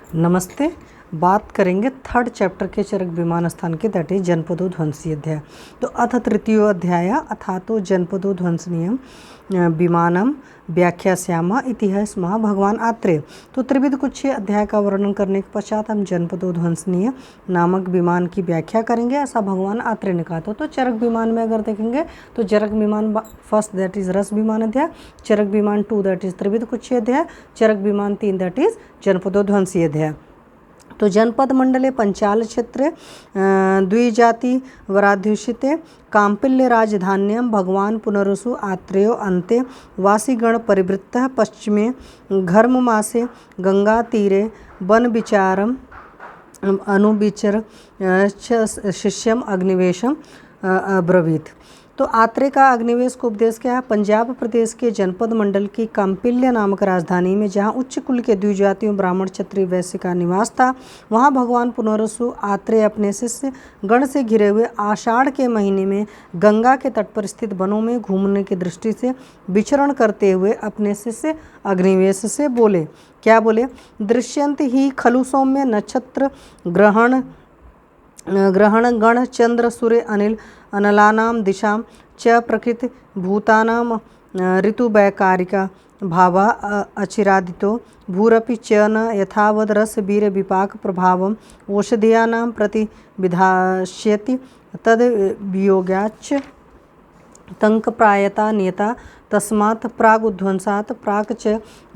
नमस्ते। बात करेंगे थर्ड चैप्टर के चरक विमान स्थान के, दैट इज जनपदो ध्वंसी अध्याय। तो अथ तृतीयो अध्याय अथा तो जनपदो ध्वंसनीयम विमानम व्याख्यास्यामः इति है स्मः भगवान आत्रेय। तो त्रिविध कुच्छे अध्याय का वर्णन करने के पश्चात हम जनपदो ध्वंसनीय नामक विमान की व्याख्या करेंगे, ऐसा भगवान आत्रेय ने कहा था। तो चरक विमान में अगर देखेंगे तो चरक विमान फर्स्ट दैट इज रस विमान अध्याय, चरक विमान 2 दैट इज त्रिविध कुच्छे अध्याय, चरक विमान 3 दैट इज जनपदो ध्वंसी अध्याय। तो जनपद मंडले पंचाल क्षेत्रे द्विजाति वराध्युषिते काम्पिल्य राजधान्यम भगवान पुनरुसु आत्रेयो अन्ते वासीगण परिवृत्तः पश्चिमे घर्ममासे गंगा तीरे वन विचारम अनुविचर शिष्यम अग्निवेशम अब्रवीत। तो आत्रेय का अग्निवेश को उपदेश क्या है? पंजाब प्रदेश के जनपद मंडल की काम्पिल्य नामक राजधानी में जहाँ उच्च कुल के द्विजातियों ब्राह्मण क्षत्रिय वैश्य का निवास था, वहाँ भगवान पुनरुसु आत्रेय अपने शिष्य गण से घिरे हुए आषाढ़ के महीने में गंगा के तट पर स्थित वनों में घूमने की दृष्टि से विचरण करते हुए अपने शिष्य अग्निवेश से बोले। क्या बोले? दृश्यंत ही खलु सौम्य नक्षत्र ग्रहण गण चंद्र सूर्य अनिल अनलानां दिशां च प्रकृति भूतानां ऋतुवैकारिका भावा अचिरादितो भूरपि च न यथावद् रस वीर विपाक प्रभावम् औषधीयानां प्रति विधास्यति तद् वियोगाच्च तंकप्रायता नियता तस्मात् प्रागुध्वंसात् प्राक् च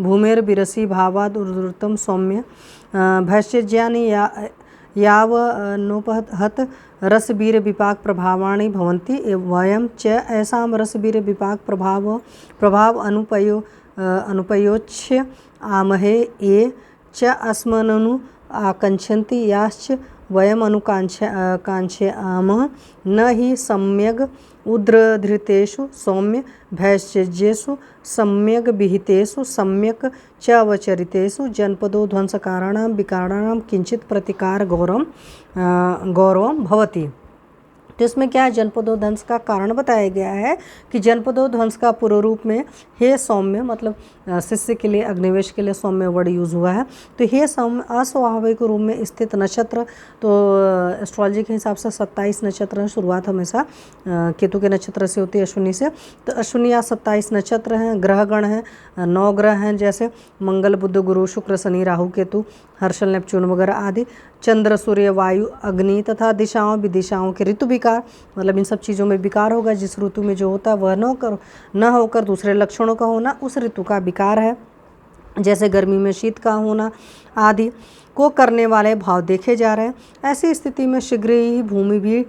भूमेर्विरसी भावाद् ऊर्ध्वं सौम्य भैष्यज्ञानि यावनोपहत रसवीर विपाक प्रभावाणि भवन्ति वयं च ऐसां रसवीर विपाक प्रभाव अनुपयोच्य आमहे ये च अस्मननु आकांक्षन्ति याश्च वयम् अनुकांक्षयामः न हि सम्यग् उद्रधृतेषु सौम्य भैष्यज्येषु सम्यग् विहितेषु सम्यक् च अवचरितेषु जनपदो ध्वंसकाराणां विकाराणां किंचित प्रतिकार गौरवं भवति। तो इसमें क्या है? जनपदो ध्वंस का कारण बताया गया है कि जनपदो ध्वंस का पूर्व रूप में हे सौम्य, मतलब शिष्य के लिए अग्निवेश के लिए सौम्य वर्ड यूज हुआ है। तो हे सौम्य अस्वाभाविक रूप में स्थित नक्षत्र, तो एस्ट्रोलॉजी के हिसाब से 27 नक्षत्र हैं। शुरुआत हमेशा केतु के नक्षत्र से होती है, अश्विनी से। तो अश्विनी या 27 नक्षत्र हैं, ग्रहगण हैं, 9 ग्रह हैं, जैसे मंगल बुध गुरु शुक्र शनि राहु केतु हर्षल नेपच्यून वगैरह आदि, चंद्र सूर्य वायु अग्नि तथा दिशाओं विदिशाओं के ऋतु विकार, मतलब इन सब चीज़ों में विकार होगा। जिस ऋतु में जो होता है वह न होकर दूसरे लक्षणों का होना उस ऋतु का विकार है। जैसे गर्मी में शीत का होना आदि को करने वाले भाव देखे जा रहे हैं। ऐसी स्थिति में शीघ्र ही भूमि भी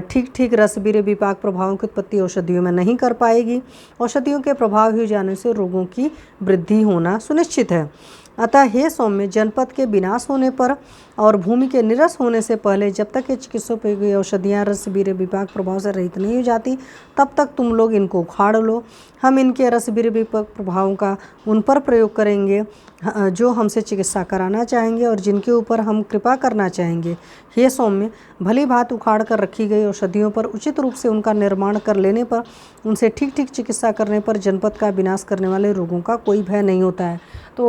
ठीक ठीक रसवीर विपाक प्रभावों की उत्पत्ति औषधियों में नहीं कर पाएगी। औषधियों के प्रभाव ही जाने से रोगों की वृद्धि होना सुनिश्चित है। अतः हे सौम्य, जनपद के विनाश होने पर और भूमि के निरस होने से पहले जब तक ये चिकित्सोपयोगी औषधियाँ रसवीर विपाक प्रभाव से रहित नहीं हो जाती, तब तक तुम लोग इनको उखाड़ लो। हम इनके रसवीर विपाक प्रभावों का उन पर प्रयोग करेंगे जो हमसे चिकित्सा कराना चाहेंगे और जिनके ऊपर हम कृपा करना चाहेंगे। हे सौम्य, भली भांति उखाड़ कर रखी गई औषधियों पर उचित रूप से उनका निर्माण कर लेने पर, उनसे ठीक ठीक चिकित्सा करने पर जनपद का विनाश करने वाले रोगों का कोई भय नहीं होता है। तो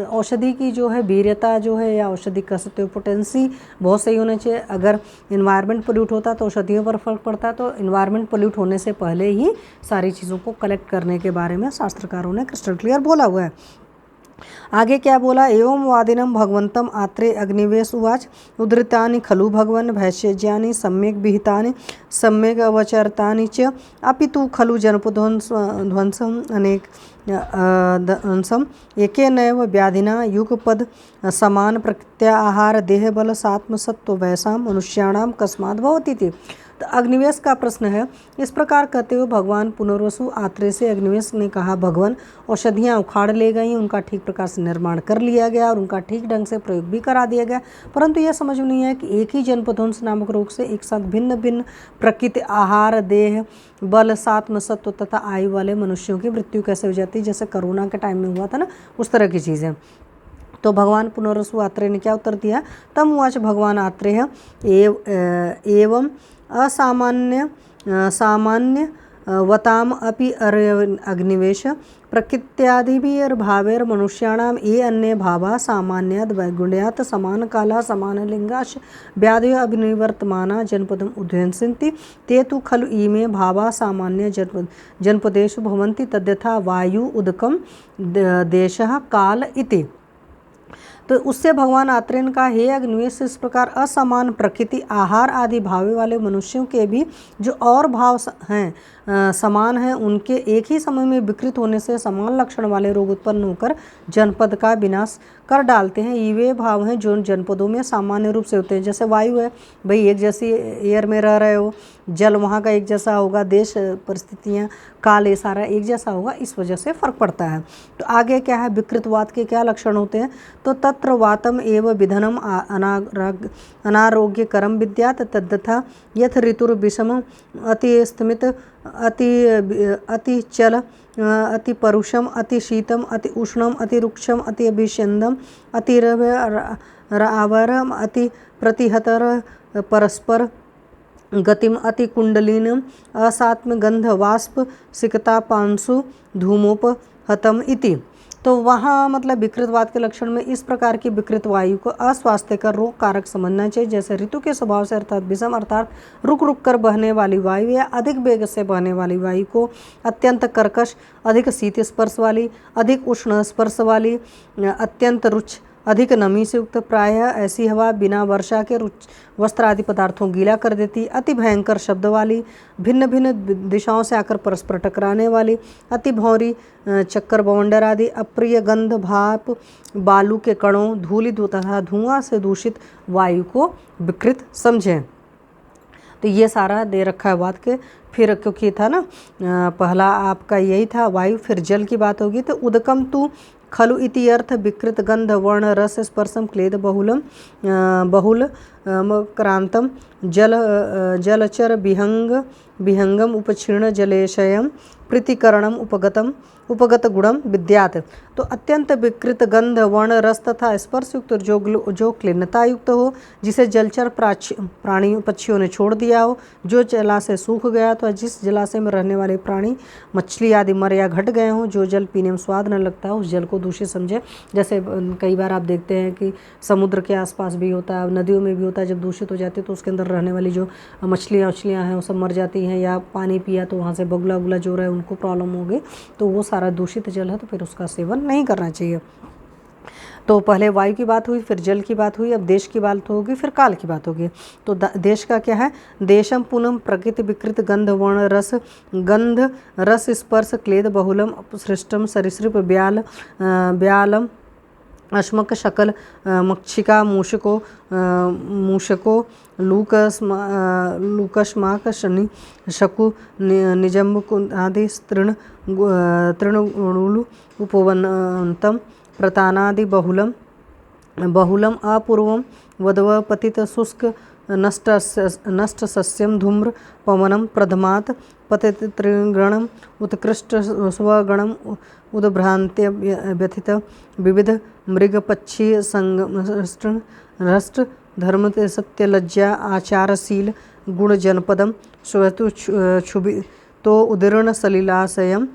औषधि की जो है वीर्यता जो है, या औषधि कह सकते हो पोटेंसी, बहुत सही होना चाहिए। अगर इन्वायरमेंट पोल्यूट होता तो औषधियों पर फर्क पड़ता। तो इन्वायरमेंट पोल्यूट होने से पहले ही सारी चीज़ों को कलेक्ट करने के बारे में शास्त्रकारों ने क्रिस्टल क्लियर बोला हुआ है। आगे क्या बोला? एवं वादिनम भगवंतम आत्रेय अग्निवेश उवाच उद्धृतानि खलु भगवन् भैष्यज्ञानि सम्यक् विहितानि सम्यक् अवचरतानि च अपितु खलु जनपदध्वंसम् अनेक ध्वंसम् एकेनैव व्याधिना युगपद समान प्रकृत्या आहार देहबल सात्मसत्व वैसां मनुष्याणां कस्माद् भवतीति। तो अग्निवेश का प्रश्न है। इस प्रकार कहते हुए भगवान पुनर्वसु आत्रेय से अग्निवेश ने कहा, भगवान औषधियाँ उखाड़ ले गई, उनका ठीक प्रकार से निर्माण कर लिया गया और उनका ठीक ढंग से प्रयोग भी करा दिया गया, परंतु यह समझ में नहीं है कि एक ही जनपदध्वंस नामक रोग से एक साथ भिन्न भिन्न प्रकृति आहार देह बल सात्म सत्व तथा आयु वाले मनुष्यों की मृत्यु कैसे हो जाती है, जैसे कोरोना के टाइम में हुआ था ना, उस तरह की चीज़ें। तो भगवान पुनर्वसु आत्रेय ने क्या उत्तर दिया? तम उवाच भगवान आत्रेय एवं सामान्य वताम अपि अग्निवेश प्रकृत्यादिभिर्भावैर्मनुष्याणां ये अन्ये भावाः सामान्याद् वैगुण्यात् समानकालाः समानलिङ्गाश्च व्याधयो अभिनिवर्तमाना जनपदम् उद्वहन्ति ते तु खलु इमे भावाः सामान्य जनपदेषु भवन्ति तद्यथा वायु उदकम देशः काल इति। तो उससे भगवान आत्रेयन का हे अग्निवेश, इस प्रकार असमान प्रकृति आहार आदि भावे वाले मनुष्यों के भी जो और भाव हैं समान हैं, उनके एक ही समय में विकृत होने से समान लक्षण वाले रोग उत्पन्न होकर जनपद का विनाश कर डालते हैं। ये वे भाव हैं जो जनपदों में सामान्य रूप से होते हैं। जैसे वायु है भाई, एक जैसी एयर में रह रहे हो, जल वहाँ का एक जैसा होगा, देश परिस्थितियाँ काल ये सारा एक जैसा होगा, इस वजह से फर्क पड़ता है। तो आगे क्या है, विकृतवात के क्या लक्षण होते हैं, तो तत्र वातम एव विधनम अनारोग्यकरम विद्यात् तद्यथा यथ ऋतुर्विषम अति स्थिमित अति चल अति परुषम अति शीतम अति उष्णम अति रुक्षम अति अभिषेन्दम अति रावरम अति प्रतिहतर परस्पर गतिम अति कुंडलिनम असात्म गंध वाष्प सिकता पांसु धूमोपहतम इति। तो वहाँ मतलब विकृतवाद के लक्षण में इस प्रकार की विकृत वायु को अस्वास्थ्यकर रोग कारक समझना चाहिए। जैसे ऋतु के स्वभाव से अर्थात विषम अर्थात रुक रुक कर बहने वाली वायु या अधिक वेग से बहने वाली वायु को, अत्यंत कर्कश अधिक शीत स्पर्श वाली, अधिक उष्ण स्पर्श वाली, अत्यंत रुक्ष अधिक नमी से युक्त, प्रायः ऐसी हवा बिना वर्षा के वस्त्र आदि पदार्थों गीला कर देती, अति भयंकर शब्द वाली, भिन्न भिन्न दिशाओं से आकर परस्पर टकराने वाली, अति भौरी चक्कर बवंडर आदि, अप्रिय गंध भाप बालू के कणों धूलि तथा धुआं से दूषित वायु को विकृत समझें। तो ये सारा दे रखा है बात के। फिर क्योंकि था ना पहला आपका यही था वायु, फिर जल की बात होगी। तो उदकम तु खलु इति अर्थ विकृत गंध वर्ण रस स्पर्शम क्लेद बहुल क्रांतम जलचर विहंगम उपक्षीर्ण जलेशयम प्रीतिकरणम उपगत गुणम विद्यात्। तो अत्यंत विकृत गंध वर्ण रस तथा स्पर्श युक्त जो क्लीनता युक्त हो, जिसे जलचर प्राणियों पक्षियों ने छोड़ दिया हो, जो जलाशय सूख गया तो जिस जलाशय में रहने वाले प्राणी मछली आदि मर या घट गए हों, जो जल पीने में स्वाद न लगता हो, उस जल को दूषित समझे। जैसे कई बार आप देखते हैं कि समुद्र के आसपास भी होता है, नदियों में भी होता है, जब दूषित हो जाती है तो उसके अंदर रहने वाली जो मछलियाँ हैं वो सब मर जाती हैं, या पानी पिया तो वहाँ से बगुला उगला जो रहे उनको प्रॉब्लम हो गई, तो वो सारा दूषित जल है, तो फिर उसका सेवन नहीं करना चाहिए। तो पहले वायु की बात हुई, फिर जल की बात हुई, अब देश की बात होगी, फिर काल की बात होगी। तो देश का क्या है, देशम पुनम प्रकृति विकृत गंध वर्ण रस स्पर्श क्लेद बहुलम सृष्टम सरीसृप ब्यालम अश्मक शकल मक्षिका मूषको लूकस्माक शनि शकु निजम्ब आदि तृणगुणुलु उपवनतम प्रतानादि बहुलम अपूर्वम वधव पतित शुष्क नष्ट सस्यम धूम्र पवनम प्रधमात् पतित त्रिगणम उत्कृष्ट स्वगणम उद्भ्रांत्य व्यथित विविध मृग पक्षी संगम रष्ट धर्म सत्य लज्जा आचारशील गुण जनपदम स्वतु क्षुभि तो उदीर्ण सलिलाशयम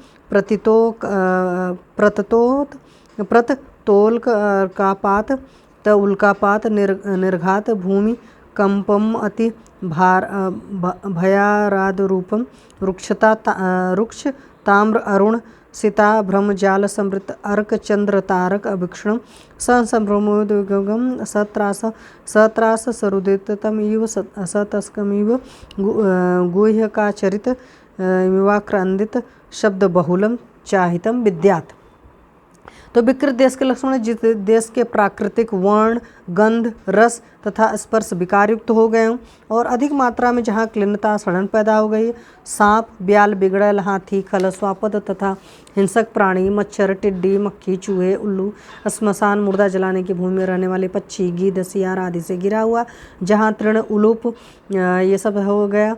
प्रततोल कापात त उल्कापात निर्घात भूमि कंपम अति भयाराध रूपम रुक्ष ताम्र अरुण सीता भ्रमजाल समृत अर्क चंद्र तारक अभिक्षण संभ्रमोद्गम सत्रास सरुदिततम इव सतस्कमिव गुह्यकाचरित मिवाक्रांदित शब्द बहुलम चाहितम विद्यात्। तो विकृत देश के लक्षण जिस देश के प्राकृतिक वर्ण गंध रस तथा स्पर्श विकार युक्त हो गए हों और अधिक मात्रा में जहाँ क्लीनता सड़न पैदा हो गई, सांप ब्याल बिगड़ल हाथी खल स्वापद तथा हिंसक प्राणी मच्छर टिड्डी मक्खी चूहे उल्लू श्मशान मुर्दा जलाने की भूमि में रहने वाले पक्षी गिद्ध सियार आदि से घिरा हुआ, जहाँ तृण उलूप ये सब हो गया,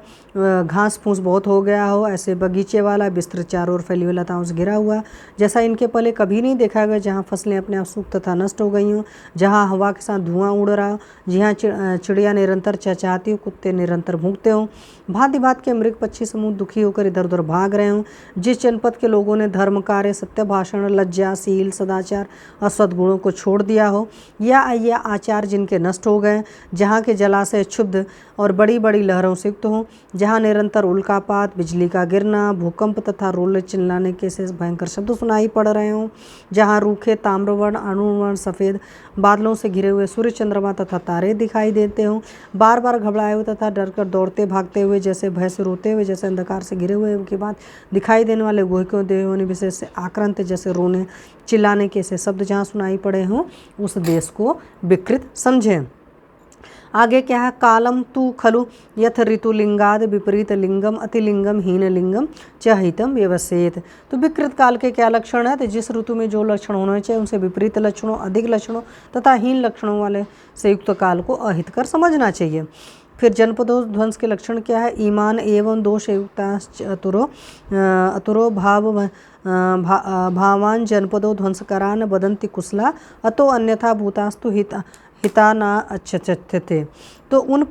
घास फूस बहुत हो गया हो, ऐसे बगीचे वाला विस्तृत चारों ओर फैली हुई लताओं से घिरा हुआ, जैसा इनके पहले कभी नहीं देखा गया, जहाँ फसलें अपने आप सूख तथा नष्ट हो गई हों, जहाँ हवा के साथ धुआं उड़ रहा हो, जहाँ चिड़िया निरंतर चहचहाती हो, कुत्ते निरंतर भूखते हों, भांति भांति के मृग पक्षी समूह दुखी होकर इधर उधर भाग रहे हों, जिस जनपद के लोगों ने धर्म कार्य, सत्य भाषण, लज्जाशील, सदाचार और सद्गुणों को छोड़ दिया हो, या आचार जिनके नष्ट हो गए, जहाँ के जलाशय क्षुब्ध और बड़ी बड़ी लहरों से युक्त हों, जहाँ निरंतर उल्कापात, बिजली का गिरना, भूकंप तथा रोले चिल्लाने के से भयंकर शब्द सुनाई पड़ रहे हों, जहाँ रूखे ताम्रवर्ण, अणुवर्ण, सफ़ेद बादलों से घिरे हुए सूर्य, चंद्रमा तथा तारे दिखाई देते हों, बार बार घबराए हुए तथा डर कर दौड़ते भागते हुए, जैसे भय से रोते हुए, जैसे अंधकार से घिरे हुए के बाद दिखाई देने वाले गुहिकों देहों विशेष से आक्रांत, जैसे रोने चिल्लाने के से शब्द जहाँ सुनाई पड़े हों, उस देश को विकृत समझें। आगे क्या है, कालम तु खलु यथ ऋतुलिंगाद विपरीत लिंगम अतिलिंगम हीन लिंगम च हितम व्यवसेत। तो विकृत काल के क्या लक्षण है, तो जिस ऋतु में जो लक्षण होने चाहिए उनसे विपरीत लक्षणों, अधिक लक्षणों तथा हीन लक्षणों वाले से युक्त काल को अहित कर समझना चाहिए। फिर जनपदों ध्वंस के लक्षण क्या है, ईमान एवं दोष युक्ताश्च अतुरो भावान जनपदों ध्वंसकरान बदंती कुशला अतो अन्यथा भूतास्तु हिता ना अच्छते। तो इन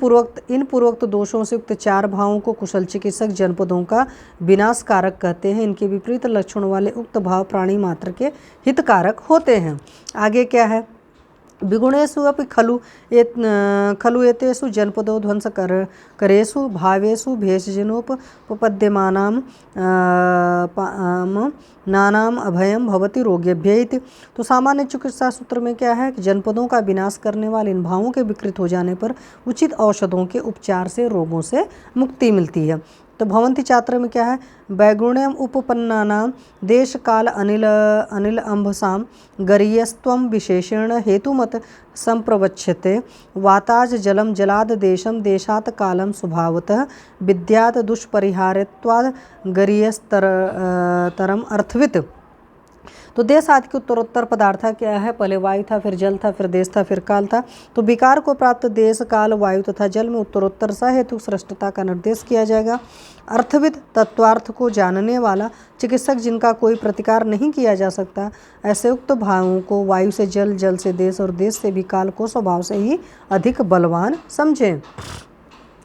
पूर्वोक्त दोषों से युक्त चार भावों को कुशल चिकित्सक जनपदों का विनाशकारक कहते हैं। इनके विपरीत लक्षणों वाले उक्त भाव प्राणी मात्र के हितकारक होते हैं। आगे क्या है, विगुणेषु अपि खलु एतेषु जनपदो ध्वंस करेषु भावेषु भेषजनोपपद्यमानां नानाम अभयम भवति रोगेभ्य इति। तो सामान्य चिकित्सा सूत्र में क्या है कि जनपदों का विनाश करने वाले इन भावों के विकृत हो जाने पर उचित औषधों के उपचार से रोगों से मुक्ति मिलती है। तो भवंती चात्र में क्या है, वैगुण्यम उपपन्नानां देश काल अनिल अंभसाम गरीयस्त्वं विशेषेण हेतुमत संप्रवक्ष्यते वाताज जलम जलाद देशम देशात कालम स्वभावतः विद्यात दुष्परिहार्यत्वाद गरीयस्तरम अर्थवित। तो देश आदि के उत्तरोत्तर पदार्थ क्या है, पहले वायु था, फिर जल था, फिर देश था, फिर काल था। तो विकार को प्राप्त देश, काल, वायु तथा जल में उत्तरोत्तर सहेतु श्रेष्ठता का निर्देश किया जाएगा। अर्थविद तत्वार्थ को जानने वाला चिकित्सक जिनका कोई प्रतिकार नहीं किया जा सकता, ऐसे उक्त भावों को वायु से जल, जल से देश और देश से भी काल को स्वभाव से ही अधिक बलवान समझें।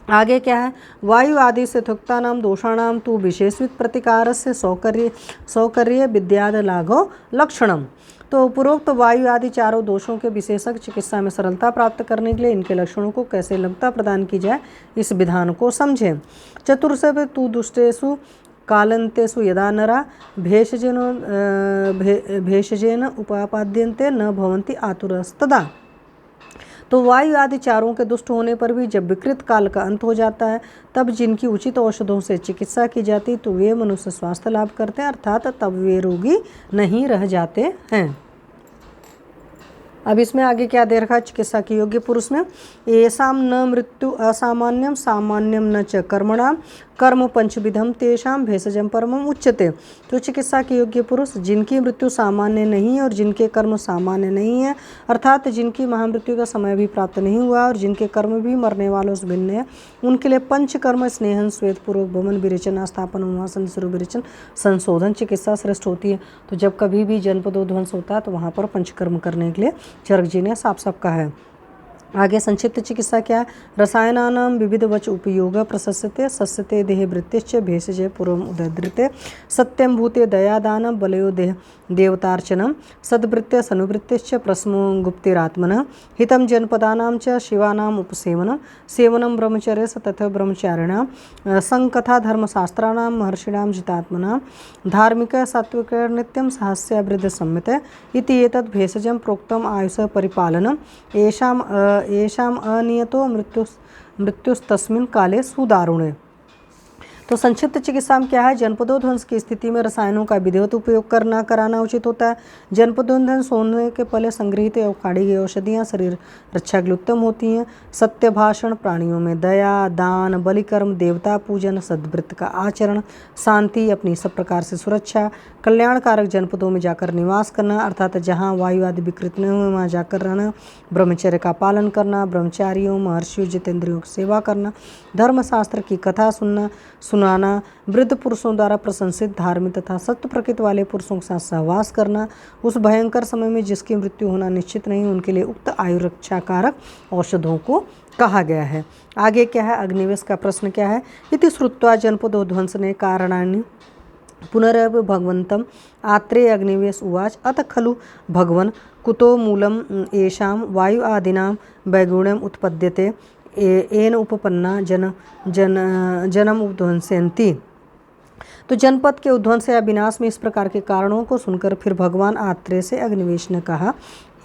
आगे क्या है, वायु आदि से थुक्तानाम दोषाणाम तु विशेषित प्रतिकार से सौकर्य विद्याद लाघो लक्षणम। तो उपरोक्त वायु आदि चारों दोषों के विशेषज्ञ चिकित्सा में सरलता प्राप्त करने के लिए इनके लक्षणों को कैसे लघुता प्रदान की जाए, इस विधान को समझें। चतुर्थ तु दुष्टेषु कालंतेषु यदा नरा भेषजेन उपापाद्यन्ते न भवन्ति आतुरस्तदा। तो वायु आदि चारों के दुष्ट होने पर भी जब विकृत काल का अंत हो जाता है, तब जिनकी उचित औषधों से चिकित्सा की जाती तो वे मनुष्य स्वास्थ्य लाभ करते हैं, अर्थात तब वे रोगी नहीं रह जाते हैं। अब इसमें आगे क्या दे रखा है, चिकित्सा के योग्य पुरुष में, येषां न मृत्यु असामान्यम सामान्यम न च कर्मणाम कर्म पंचविधम तेषां भेषजम परमम उच्यते। तो चिकित्सा के योग्य पुरुष जिनकी मृत्यु सामान्य नहीं है और जिनके कर्म सामान्य नहीं है, अर्थात जिनकी महामृत्यु का समय भी प्राप्त नहीं हुआ और जिनके कर्म भी मरने वालों से भिन्न है, उनके लिए पंचकर्म स्नेहन श्वेतपूर्वक भवन विरेचन आस्थापन उन्वासन शिरो विरेचन संशोधन चिकित्सा श्रेष्ठ होती है। तो जब कभी भी जनपदों ध्वंस होता है तो वहाँ पर पंचकर्म करने के लिए चरक जी ने साफ साफ कहा है। आगे संक्षिप्त चिकित्सा क्या है, रसायनानां विविध वच उपयोग प्रशस्यते सस्यते देह वृत्तिश्च भेषजे पूर्वम उदधृते सत्यम भूते दयादानं बलयो देह देवतार्चनम सद्वृत्त्य सनुवृत्तिश्च प्रस्मो गुप्तिरात्मनः हितं जनपदानां च शिवानाम् उपसेवनं सेवनं ब्रह्मचर्यस्य तथा ब्रह्मचारिणां संकथा धर्मशास्त्राणां महर्षिणां जितात्मनां धार्मिक सात्विक नित्यं सहस्यावृद्ध संमिते इति एतद् भेषजं प्रोक्तम् आयुष परिपालनम् येषाम् अनियतो मृत्युस्तस्मिन् काले सुदारुणे। तो संक्षिप्त चिकित्सा में क्या है, जनपदों ध्वंस की स्थिति में रसायनों का विधिवत उपयोग कराना उचित होता है। जनपदों ध्वंस होने के पहले संग्रहित या उखाड़ी गई औषधियाँ शरीर रक्षा के लिए उत्तम होती हैं। सत्य भाषण, प्राणियों में दया, दान, बलिकर्म, देवता पूजन, सद्वृत्त का आचरण, शांति, अपनी सब प्रकार से सुरक्षा, कल्याणकारक जनपदों में जाकर निवास करना, अर्थात जहाँ वायु आदि विकृत न हुए वहाँ जाकर रहना, ब्रह्मचर्य का पालन करना, ब्रह्मचारियों, महर्षियों, जितेंद्रियों की सेवा करना, धर्मशास्त्र की कथा सुनना सुनाना, वृद्ध पुरुषों द्वारा प्रशंसित, धार्मिक तथा सत्य प्रकृति वाले पुरुषों के साथ सहवास करना, उस भयंकर समय में जिसकी मृत्यु होना निश्चित नहीं, उनके लिए उक्त आयु रक्षाकारक औषधों को कहा गया है। आगे क्या है, अग्निवेश का प्रश्न क्या है, इति श्रुत्वा जनपदोध्वंसने कारणानि पुनरव भगवन्तं आत्रेय अग्निवेश उवाच अत खलु भगवन् कुतो मूलम येषां वायु आदीनां वैगुण्यम उत्पद्यते येन उपपन्ना जनम उद्ध्वंसयन्ति। तो जनपद के उद्ध्वंस या विनाश में इस प्रकार के कारणों को सुनकर फिर भगवान आत्रेय से अग्निवेश ने कहा,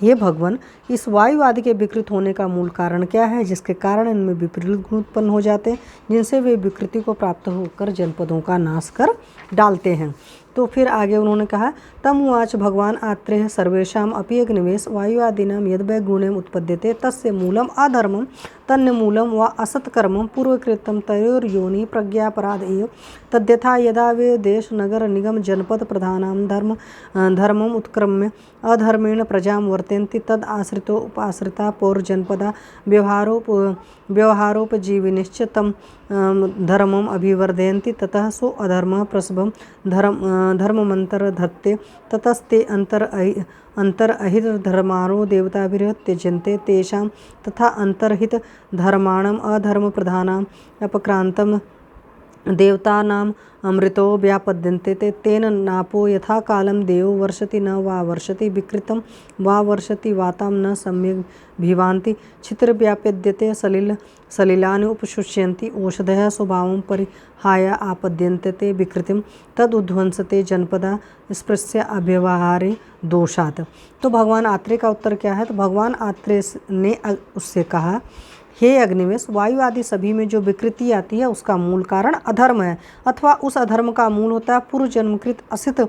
हे भगवान, इस वायु आदि के विकृत होने का मूल कारण क्या है, जिसके कारण इनमें विपरीत गुण उत्पन्न हो जाते हैं, जिनसे वे विकृति को प्राप्त होकर जनपदों का नाश कर डालते हैं। तो फिर आगे उन्होंने कहा, तम उवाच भगवान आत्रेय सर्वेषाम अपि अग्निवेश वायु आदीनां यद् वैगुण्यम उत्पद्यते तस्य मूलम अधर्मम तन्य मूलम व असत्कर्मं पूर्वकृतं तयोर्योनि प्रज्ञापराध एव तद्यथा यदा वे देश नगर निगम जनपद प्रधानां धर्मम उत्क्रम्य अधर्मेण प्रजां वर्तन्ति तद आश्रितो उपाश्रिता पौरजनपदा व्यवहारोपजीविनिश्च तं धर्मम अभिवर्धयन्ति ततः सो अधर्मः प्रसभं धर्ममन्तर्धत्ते ततस्ते अन्तरहितधर्माणो देवताभिः त्यजन्ते तेषां तथा अन्तर्हितधर्माणाम् अधर्मप्रधानाम् अपक्रान्तं देवतानाम् अमृतो व्यापद्यन्ते तेन नापो यथा कालं देवो वर्षति न वा वर्षति विकृतं वा वर्षति वातां न सम्यग् भिवान्ति छिद्रव्याप्यद्यते सलिलानि उपशुष्यन्ति औषधयः स्वभावं परिहाय आपद्यन्ते ते विकृतिं तदुध्वंसते जनपदा स्पृश्य अव्यवहारे दोषात्। तो भगवान आत्रेय का उत्तर क्या है, तो भगवान आत्रेय ने उससे कहा, हे अग्निवेश, वायु आदि सभी में जो विकृति आती है उसका मूल कारण अधर्म है, अथवा उस अधर्म का मूल होता है पूर्व जन्मकृत असित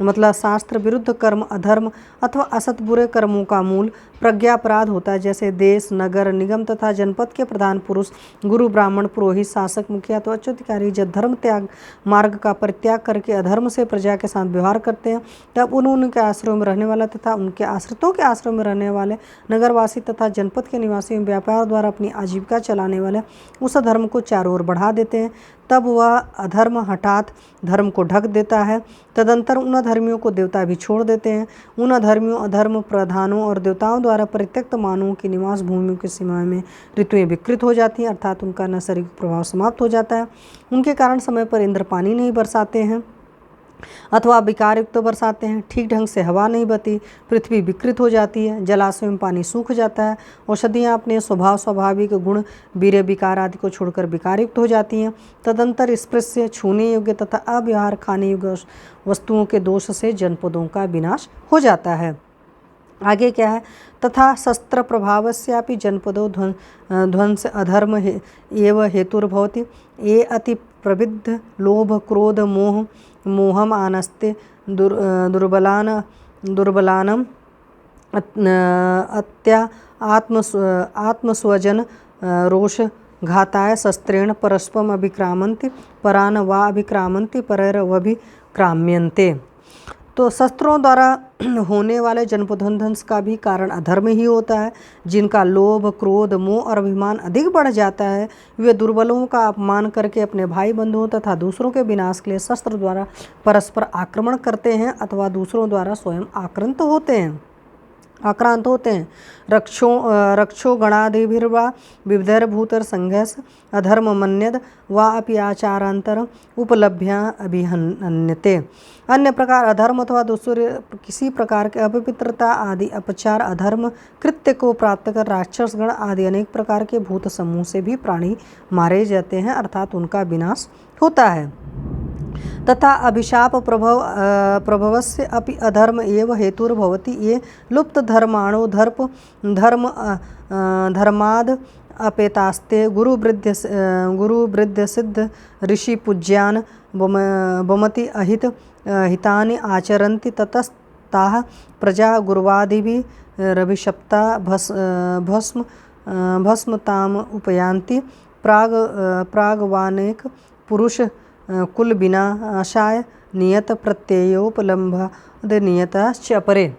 मतलब शास्त्र विरुद्ध कर्म अधर्म, अथवा असत बुरे कर्मों का मूल प्रज्ञापराध होता है, जैसे देश नगर निगम तथा जनपद के प्रधान पुरुष गुरु ब्राह्मण पुरोहित शासक मुखिया तो अच्युतकारी जब धर्म त्याग मार्ग का परित्याग करके अधर्म से प्रजा के साथ व्यवहार करते हैं, तब उनके आश्रयों में रहने वाला तथा उनके आश्रितों के आश्रयों में रहने वाले नगरवासी तथा जनपद के निवासी व्यापार द्वारा अपनी आजीविका चलाने वाले उस अधर्म को चारों ओर बढ़ा देते हैं। तब वह अधर्म हठात धर्म को ढक देता है। तदंतर उन अधर्मियों को देवता भी छोड़ देते हैं। उन अधर्मियों अधर्म प्रधानों और देवताओं द्वारा परित्यक्त मानवों की निवास भूमियों की सीमाओं में ऋतुएं विकृत हो जाती हैं, अर्थात उनका नैसर्गिक प्रभाव समाप्त हो जाता है। उनके कारण समय पर इंद्र पानी नहीं बरसाते हैं अथवा विकार युक्त बरसाते हैं, ठीक ढंग से हवा नहीं बहती, पृथ्वी विकृत हो जाती है, जलाशयों में पानी सूख जाता है, औषधियाँ अपने स्वाभाविक गुण वीर्य विकार आदि को छोड़कर विकार युक्त हो जाती हैं। तदंतर स्पृश्य छूने योग्य तथा अव्यवहार खाने योग्य वस्तुओं के दोष से जनपदों का विनाश हो जाता है। आगे क्या है, तथा शस्त्र प्रभावस्यापि जनपदो ध्वंस अधर्म एव हेतुर्भवति ये अति प्रविद्ध लोभ क्रोध मोहम आनस्ते दुर्बलानम आत्मस्वजन रोष घाताय शस्त्रेण परस्परम अभिक्रामन्ति परान वा अभिक्रामन्ति परैरवभिक्राम्यन्ते। तो शस्त्रों द्वारा होने वाले जनपदोध्वंस का भी कारण अधर्म ही होता है। जिनका लोभ क्रोध मोह और अभिमान अधिक बढ़ जाता है, वे दुर्बलों का अपमान करके अपने भाई बंधुओं तथा दूसरों के विनाश के लिए शस्त्र द्वारा परस्पर आक्रमण करते हैं अथवा दूसरों द्वारा स्वयं आक्रांत होते हैं। रक्षो गणादिभिर्वा विविधैर्भूतर संघर्ष अधर्म मन्यद वा अपि आचारांतर उपलभ्या अभिहन्यते। अन्य प्रकार अधर्म अथवा दूसरे किसी प्रकार के अपवित्रता आदि अपचार अधर्म कृत्य को प्राप्त कर राक्षसगण आदि अनेक प्रकार के भूत समूह से भी प्राणी मारे जाते हैं, अर्थात उनका विनाश होता है। तथा अभिशाप प्रभवस्य अपि अधर्म एव हेतुर्भवति ये लुप्त धर्माणो धर्माद अपेतास्ते गुरुवृद्ध सिद्ध ऋषि पूज्यान बमति हितानि आचरन्ति ततस्ताः प्रजा गुरुवादिभिरभिशप्ता भस्मताम उपयान्ति प्रागवानेक पुरुष कुल विनाशाय नियत प्रत्ययोपलम्भाद नियतश्च अपरे।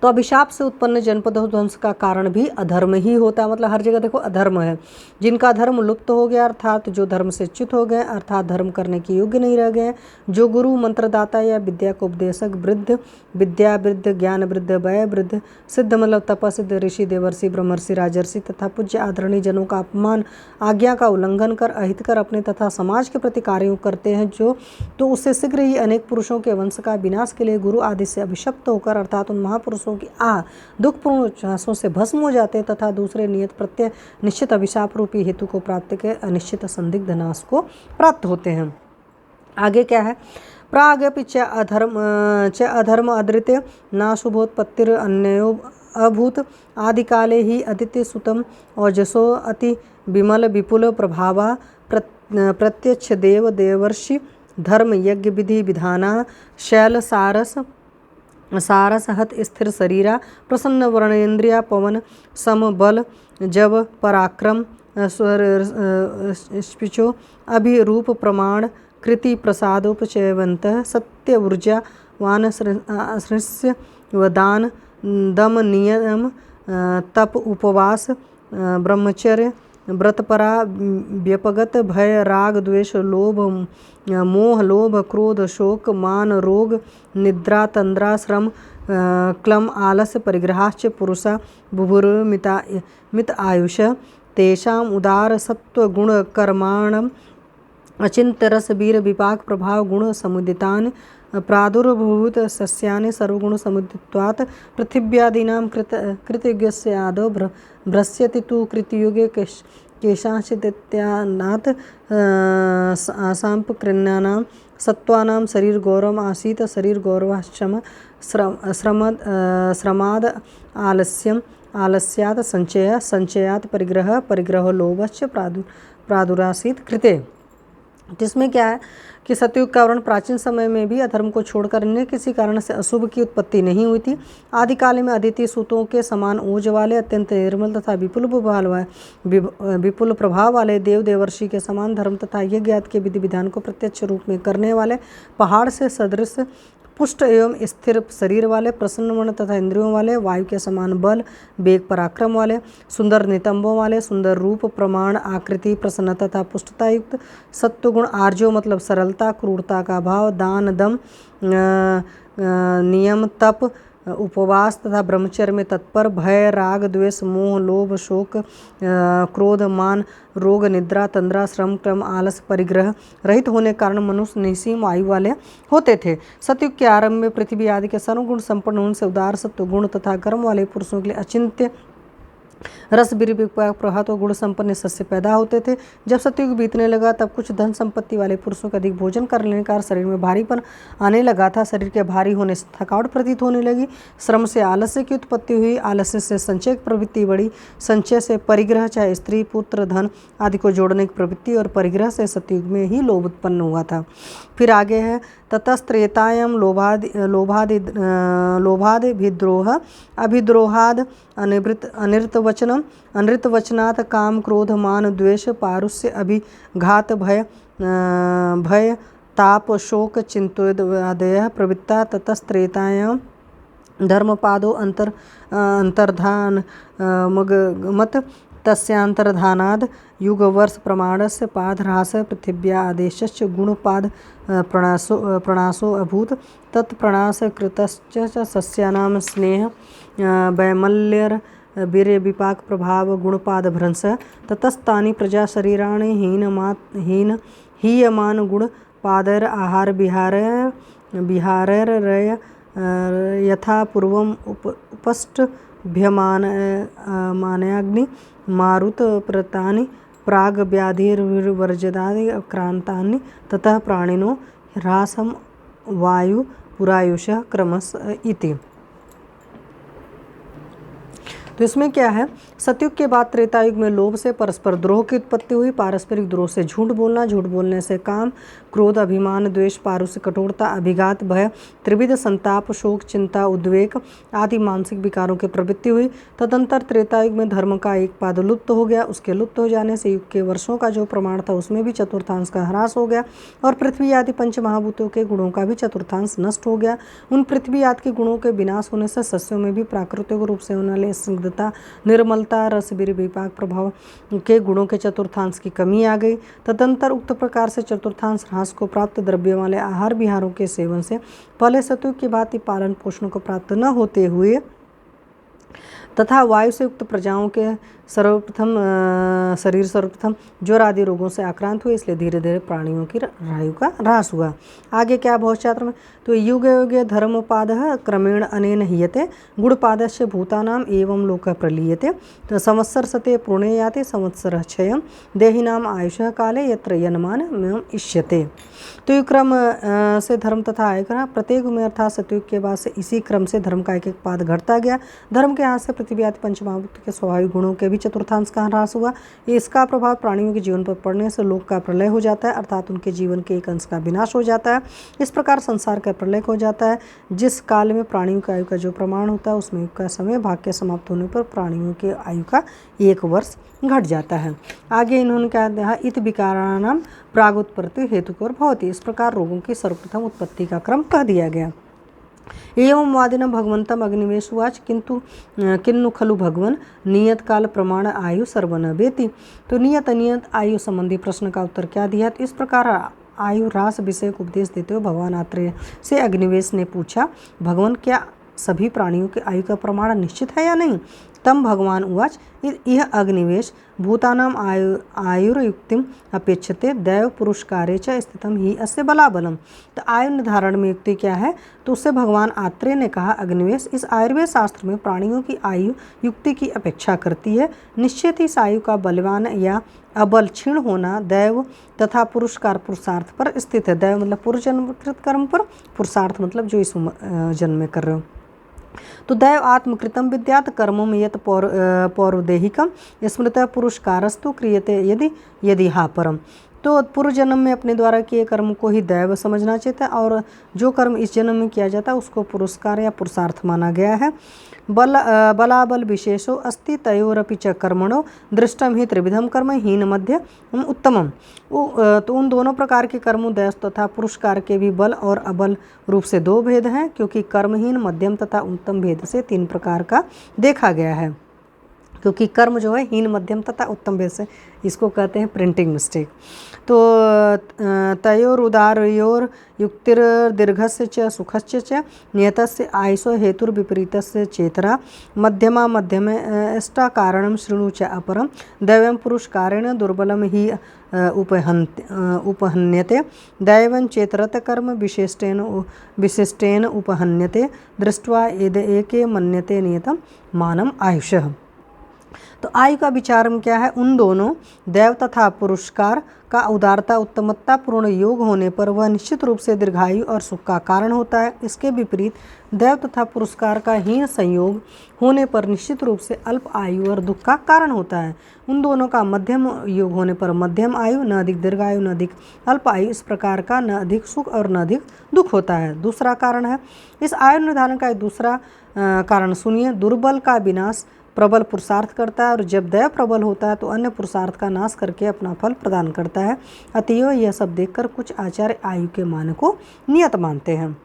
तो अभिशाप से उत्पन्न जनपद ध्वंस का कारण भी अधर्म ही होता है। मतलब हर जगह देखो अधर्म है। जिनका धर्म लुप्त हो गया, अर्थात जो धर्म से च्युत हो गए, अर्थात धर्म करने के योग्य नहीं रह गए, जो गुरु मंत्रदाता या विद्या को उपदेशक, वृद्ध विद्या वृद्ध, ज्ञान वृद्ध, वय वृद्ध, सिद्ध मतलब तपसिद्ध, ऋषि, देवर्षि, ब्रह्मर्षि, राजर्षि तथा पूज्य आदरणीय जनों का अपमान, आज्ञा का उल्लंघन कर, अहितकर अपने तथा समाज के प्रति कार्यों करते हैं, जो तो उससे शीघ्र ही अनेक पुरुषों के वंश का विनाश के लिए गुरु आदि से अभिशप्त होकर, अर्थात उन महापुरुषों की दुखपूर्ण उच्छ्वासों से भस्म हो जाते तथा दूसरे नियत प्रत्यय निश्चित अभिशाप रूपी हेतु को प्राप्त के अनिश्चित संदिग्ध नाश को प्राप्त होते हैं। आगे क्या है? प्रागपि च अधर्म अदृत्य नाशुभोत्पत्तिर अन्यो अभूत आदिकाले ही अदित्य सुतम ओजसो अति विमल विपुल प्रभावा प्रत्यक्ष देव देवर्षि धर्म यज्ञ विधि विधाना शैल सारस हत स्थिर शरीरा प्रसन्न वर्णेन्द्रिया पवन सम बल जब पराक्रम स्पिचो अभिरूप प्रमाण कृति प्रसादोपचयवंत सत्य ऊर्जा वानश्रस्य वदान दम नियम तप उपवास ब्रह्मचर्य व्रतपरा व्यपगत भय राग द्वेष लोभ मोह लोभ क्रोध शोक मान रोग निद्रा तंद्रा श्रम क्लम आलस्य परिग्रहाश्च पुरुषा बुभुर्मित आयुष तेषाम् उदार सत्व गुण कर्माणम अचिंत्य रस वीर विपाक प्रभाव गुण समुदितानि प्रादुर्भूत सस्यानि सर्वगुण समुदित्वात् पृथिव्यादीनां कृतयुगस्य आदौ भ्रस्यति तु कृतयुगे केषांचिदित्यानात् सांपकृन्यानां सत्त्वानां शरीरगौरवम् आसीत् शरीरगौरवाश्चम श्रमाद आलस्यात् संचयात् परिग्रह लोभश्च प्रादुरासीत् कृते। जिसमें क्या है कि सतयुग का वर्ण प्राचीन समय में भी अधर्म को छोड़कर अन्य किसी कारण से अशुभ की उत्पत्ति नहीं हुई थी। आदिकाल में अदिति सूतों के समान ओज वाले अत्यंत निर्मल तथा विपुल प्रभाव वाले देव देवर्षि के समान धर्म तथा यज्ञ आदि के विधि विधान को प्रत्यक्ष रूप में करने वाले पहाड़ से सदृश पुष्ट एवं स्थिर शरीर वाले प्रसन्न मन तथा इंद्रियों वाले वायु के समान बल वेग पराक्रम वाले सुंदर नितंबों वाले सुंदर रूप प्रमाण आकृति प्रसन्न तथा पुष्टता युक्त सत्वगुण आर्जो मतलब सरलता क्रूरता का भाव दान दम नियम तप उपवास तथा ब्रह्मचर्य में तत्पर भय राग द्वेष मोह लोभ शोक क्रोध मान रोग निद्रा तंद्रा श्रम क्रम आलस परिग्रह रहित होने के कारण मनुष्य निसीम आयु वाले होते थे। सतयुग के आरंभ में पृथ्वी आदि के सर्वगुण संपन्न होने से उदार सत्व गुण तथा कर्म वाले पुरुषों के लिए अचिंत्य रस वीर विपाक प्रभाव तो गुण संपन्न सस्य पैदा होते थे। जब सतयुग बीतने लगा तब कुछ धन संपत्ति वाले पुरुषों का अधिक भोजन कर लेने का शरीर में भारीपन आने लगा था। शरीर के भारी होने से थकावट प्रतीत होने लगी। श्रम से आलस्य की उत्पत्ति हुई। आलस्य से संचय की प्रवृत्ति बढ़ी। संचय से परिग्रह चाहे स्त्री पुत्र धन आदि को जोड़ने की प्रवृत्ति और परिग्रह से सतयुग में ही लोभ उत्पन्न हुआ था। फिर आगे है ततस्त्रेतायां लोभादि विद्रोह अभिद्रोहाद अनृतवचनम अनृतवचनात् काम क्रोध मान द्वेष पारुष्य अभिघात भय ताप शोक चिंतोदय प्रवृत्ता ततस्त्रेतायां धर्मपादो अंतर्धान मत तस्यांतर्धानाद युगवर्ष प्रमाणस्य पादह्रास पृथिव्या आदेशश्च गुणपाद प्रणासो अभूत तत्प्रणास कृतश्च सस्यानां स्नेह वैमल्यर वीर्य विपाक प्रभाव गुणपाद भ्रंश ततस्तानि प्रजा शरीराणि हीयमान गुणपादैर आहार विहारैर्रय यथा पूर्वम् उपष्टभ्यमानयाग्नि मारुत प्रतानि प्राग व्याधिर्वर्जदादि क्रांतानि ततः प्राणिनो ह्रासम वायु पुरायुषः क्रमश इति। तो इसमें क्या है, सतयुग के बाद त्रेता युग में लोभ से परस्पर द्रोह की उत्पत्ति हुई। पारस्परिक द्रोह से झूठ बोलना, झूठ बोलने से काम, क्रोध, अभिमान, द्वेष, पारुष्य, कठोरता, अभिघात, भय, त्रिविध संताप, शोक, चिंता, उद्वेग आदि मानसिक विकारों की प्रवृत्ति हुई। तदंतर त्रेता युग में धर्म का एक पाद लुप्त हो गया। उसके लुप्त हो जाने से युग के वर्षों का जो प्रमाण था उसमें भी चतुर्थांश का ह्रास हो गया और पृथ्वी आदि पंच महाभूतों के गुणों का भी चतुर्थांश नष्ट हो गया। उन पृथ्वी आदि के गुणों के विनाश होने से सस्यों में भी प्राकृतिक रूप से होने वाले स्निग्धता, निर्मलता, रस, वीर्य, विपाक प्रभाव के गुणों के चतुर्थांश की कमी आ गई। तदंतर उक्त प्रकार से चतुर्थांश ह्रास को प्राप्त द्रव्य वाले आहार विहारों के सेवन से पहले सतयुग की भांति पालन पोषण को प्राप्त न होते हुए तथा वायु से युक्त प्रजाओं के शरीर सर्वप्रथम ज्वर आदि रोगों से आक्रांत हुए, इसलिए धीरे धीरे प्राणियों की आयु का ह्रास हुआ। आगे क्या भौतशास्त्र में, तो युगे युगे धर्मपादः क्रमेण अनेन हीयते गुणपादस्य भूतानाम एवं लोकः प्रलीयते। तो संवत्सर सते पूर्णे याते संवत्सरः क्षयं देहिनाम आयुषः काले यत्र यनमान इष्यते। तो ये क्रम से धर्म तथा आयु का प्रत्येक में अर्थात सतयुग के बाद से इसी क्रम से धर्म का एक एक पाद घटता गया। धर्म के हाथ से पृथ्वी आदि पंचमहाभूत के स्वाभाविक गुणों के भी चतुर्थांश का ह्रास हुआ। इसका प्रभाव प्राणियों के जीवन पर पड़ने से लोक का प्रलय हो जाता है, अर्थात उनके जीवन के एक अंश का विनाश हो जाता है। इस प्रकार संसार का प्रलय हो जाता है। जिस काल में प्राणियों की आयु का जो प्रमाण होता है उसमें युग का समय भाग के समाप्त होने पर प्राणियों की आयु का 1 वर्ष घट जाता है। आगे इन्होंने क्या कहा, इत विकाराणाम प्रागुत्पत्ति हेतुकोर भवति। इस प्रकार रोगों की सर्वप्रथम उत्पत्ति का क्रम कह दिया गया। एवं वादिन भगवंतम अग्निवेशुवाच किंतु किन्नु खलु भगवन नियत काल प्रमाण आयु सर्वन वेति। तो नियत अनियत आयु संबंधी प्रश्न का उत्तर क्या दिया, तो इस प्रकार आयु ह्रास विषय को उपदेश देते हुए भगवान आत्रेय से अग्निवेश ने पूछा, भगवान क्या सभी प्राणियों की आयु का प्रमाण निश्चित है या नहीं। तम भगवान उवाच यह अग्निवेश भूतानाम आयुर्युक्तिम अपेक्षते दैव पुरुषकारे च स्थितम ही अस्य बलाबलम। तो आयु निर्धारण में युक्ति क्या है, तो उससे भगवान आत्रेय ने कहा, अग्निवेश इस आयुर्वेद शास्त्र में प्राणियों की आयु युक्ति की अपेक्षा करती है। निश्चित इस आयु का बलवान या अबल क्षीण होना दैव तथा पुरुषकार पुरुषार्थ पर स्थित है। दैव मतलब पूर्व जन्मकृत कर्म पर, पुरुषार्थ मतलब जो इस जन्म में कर रहे हो। तो दैव आत्मकृतम विद्यात कर्मों यत पौरुदेहिकम स्मृत पुरुषकारस्तु क्रियते यदि हा परम। तो पूर्व जन्म में अपने द्वारा किए कर्म को ही दैव समझना चाहिए और जो कर्म इस जन्म में किया जाता है उसको पुरस्कार या पुरुषार्थ माना गया है। बलाबल विशेषो अस्ति तयोरपि च कर्मणो दृष्टम ही त्रिविधम कर्म हीन मध्य उत्तमम। तो उन दोनों प्रकार के कर्मों दैव तथा पुरस्कार के भी बल और अबल रूप से 2 भेद हैं, क्योंकि कर्महीन, मध्यम तथा उत्तम भेद से 3 प्रकार का देखा गया है। क्योंकि कर्म जो है हीन, मध्यम तथा उत्तम भेद से, इसको कहते हैं प्रिंटिंग मिस्टेक। तो तयोरुदारयोर युक्तिर्दीर्घस्य च सुखस्य च नियतस्य आयुषो हेतुर्विपरीतस्य चेतरा मध्यमा मध्यमेष्टा कारणं शृणु च अपरं दैवं पुरुषकारेण दुर्बलं हि उपहन्यते दैवं चेतरत कर्म विशिष्टेन उपहन्यते दृष्ट्वा यद एके मन्यते नियतं मानम आयुषः। तो आयु का विचार में क्या है, उन दोनों दैव तथा पुरुषकार का उदारता उत्तमता पूर्ण योग होने पर वह निश्चित रूप से दीर्घायु और सुख का कारण होता है। इसके विपरीत दैव तथा पुरुषकार का हीन संयोग होने पर निश्चित रूप से अल्प आयु और दुख का कारण होता है। उन दोनों का मध्यम योग होने पर मध्यम आयु, न अधिक दीर्घायु न अधिक अल्प आयु, इस प्रकार का न अधिक सुख और न अधिक दुख होता है। दूसरा कारण है, इस आयु निर्धारण का दूसरा कारण सुनिए, दुर्बल का विनाश प्रबल पुरुषार्थ करता है और जब दैव प्रबल होता है तो अन्य पुरुषार्थ का नाश करके अपना फल प्रदान करता है। अतएव यह सब देखकर कुछ आचार्य आयु के मान को नियत मानते हैं।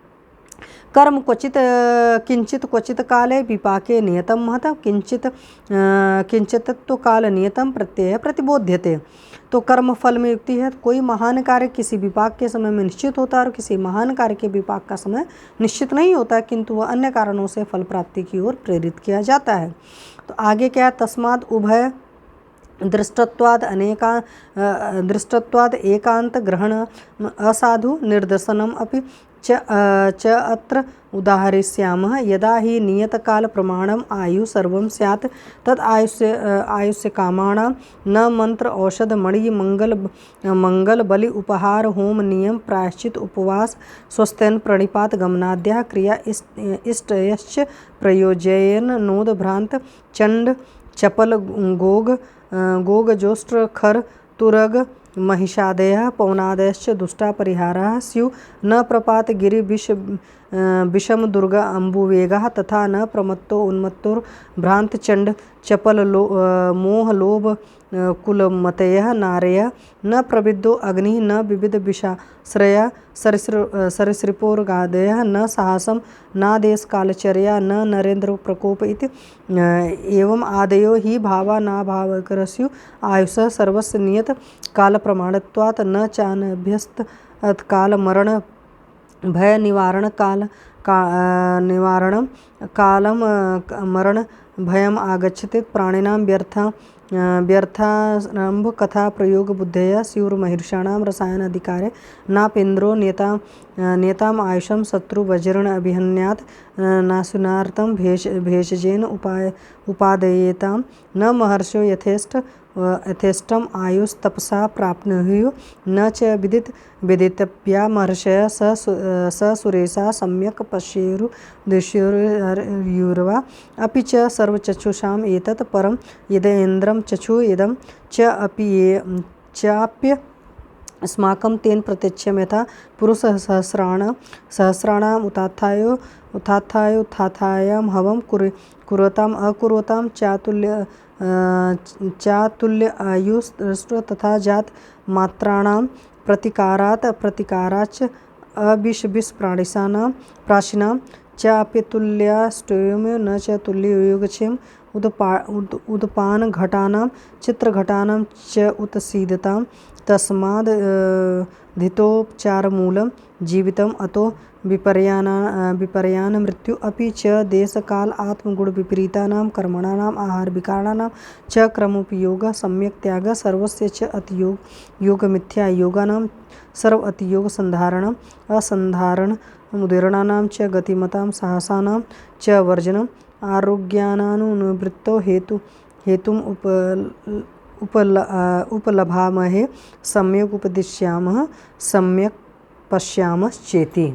कर्म किंचित क्वचित काले विपाके नियतम महत किंचित तो काल नियतम प्रत्यय प्रतिबोध्यते। तो कर्म फल में युक्ति है, कोई महान कार्य किसी विपाक के समय में निश्चित होता है और किसी महान कार्य के विपाक का समय निश्चित नहीं होता, किंतु वह अन्य कारणों से फल प्राप्ति की ओर प्रेरित किया जाता है। तो आगे क्या है, तस्माद उभय दृष्टत्वाद एकांत ग्रहण असाधु निर्दशनम अपि च अत्र उदाहरिष्यामः। यदा हि नियतकालप्रमाणम् आयुः सर्वं स्यात् तद् आयुष्यकामाणां न मंत्र औषध मणि मंगल बलि उपहार होम नियम प्रायश्चित उपवास स्वस्त्यन प्रणिपात गमनाद्याः क्रिया इष्टयश्च प्रयोजयेन नोद भ्रांत चंड चपल गोग जोष्ट्र खर तुरग महिषादयः पवनादयश्च दुष्टा परिहाराः स्युः। न प्रपात गिरि विषम दुर्गा अम्बुवेगः तथा न प्रमत्तो उन्मत्तोर्भ्रांत चंड चपल मोह लोभ कुलमतयः नारयः। न प्रविद्धो अग्निः न विविध विषाश्रया सरीसृपोर्गादयः। न साहसं नादेश कालचर्या न नरेन्द्र प्रकोप इति एवं आदयो हि भावा नाभावकरस्यु आयुषः सर्वस्य नियत कालप्रमाणत्वात् न चानभ्यस्त काल मरण भय निवारण निवारणं कालं मरण भयम आगच्छति प्राणिनां व्यर्थारंभ कथा प्रयोग बुद्धया स्युर्महीर्षाणां रसायन अधिकारे नापेन्द्रो नियताम आयुषं शत्रु वज्रण अभिहन्यात् नाशनार्थं भेषजेन उपादेयेतां। न महर्षो यथेष्टम आयुस्तपसा प्राप्नुयुः न च विदितव्या महर्षयः स सुरेशा सम्यक् पश्येयुर्वा अपि च सर्वचक्षुषाम् एतत् परं यदेन्द्रं चक्षु इदं चाप्य अस्माकं तेन प्रत्यक्षं यथा पुरुषः सहस्राणाम् उत्थाथायां हवं कुर्वताम् अकुर्वतां चातुल्य आयुस्तु तथा जात मात्राणां प्रतिकाराच्च अबिष प्राशिनां चाप्यतुल्याष्टोमेव न च तुल्ययोगक्षेम उदपान घटानां चित्रघटानां च उत्सीदतां तस्माद् धितोपचारमूलं जीवितम् अतो विपर्यान मृत्यु अपि च देशकाल आत्मगुण विपरीतानां कर्मणानाम् आहार विकाराणां च क्रमोपयोगः सम्यक् त्यागः सर्वस्य च अतियोग योगमिथ्या योगानां सर्व अतियोग संधारणम् असंधारण उदीर्णानां च गतिमतां साहसानां च वर्जनम् आरोग्यानानुवृत्तौ हेतुम् उपलभामहे सम्यक उपदिश्यामः सम्यक पश्यामश्चेति।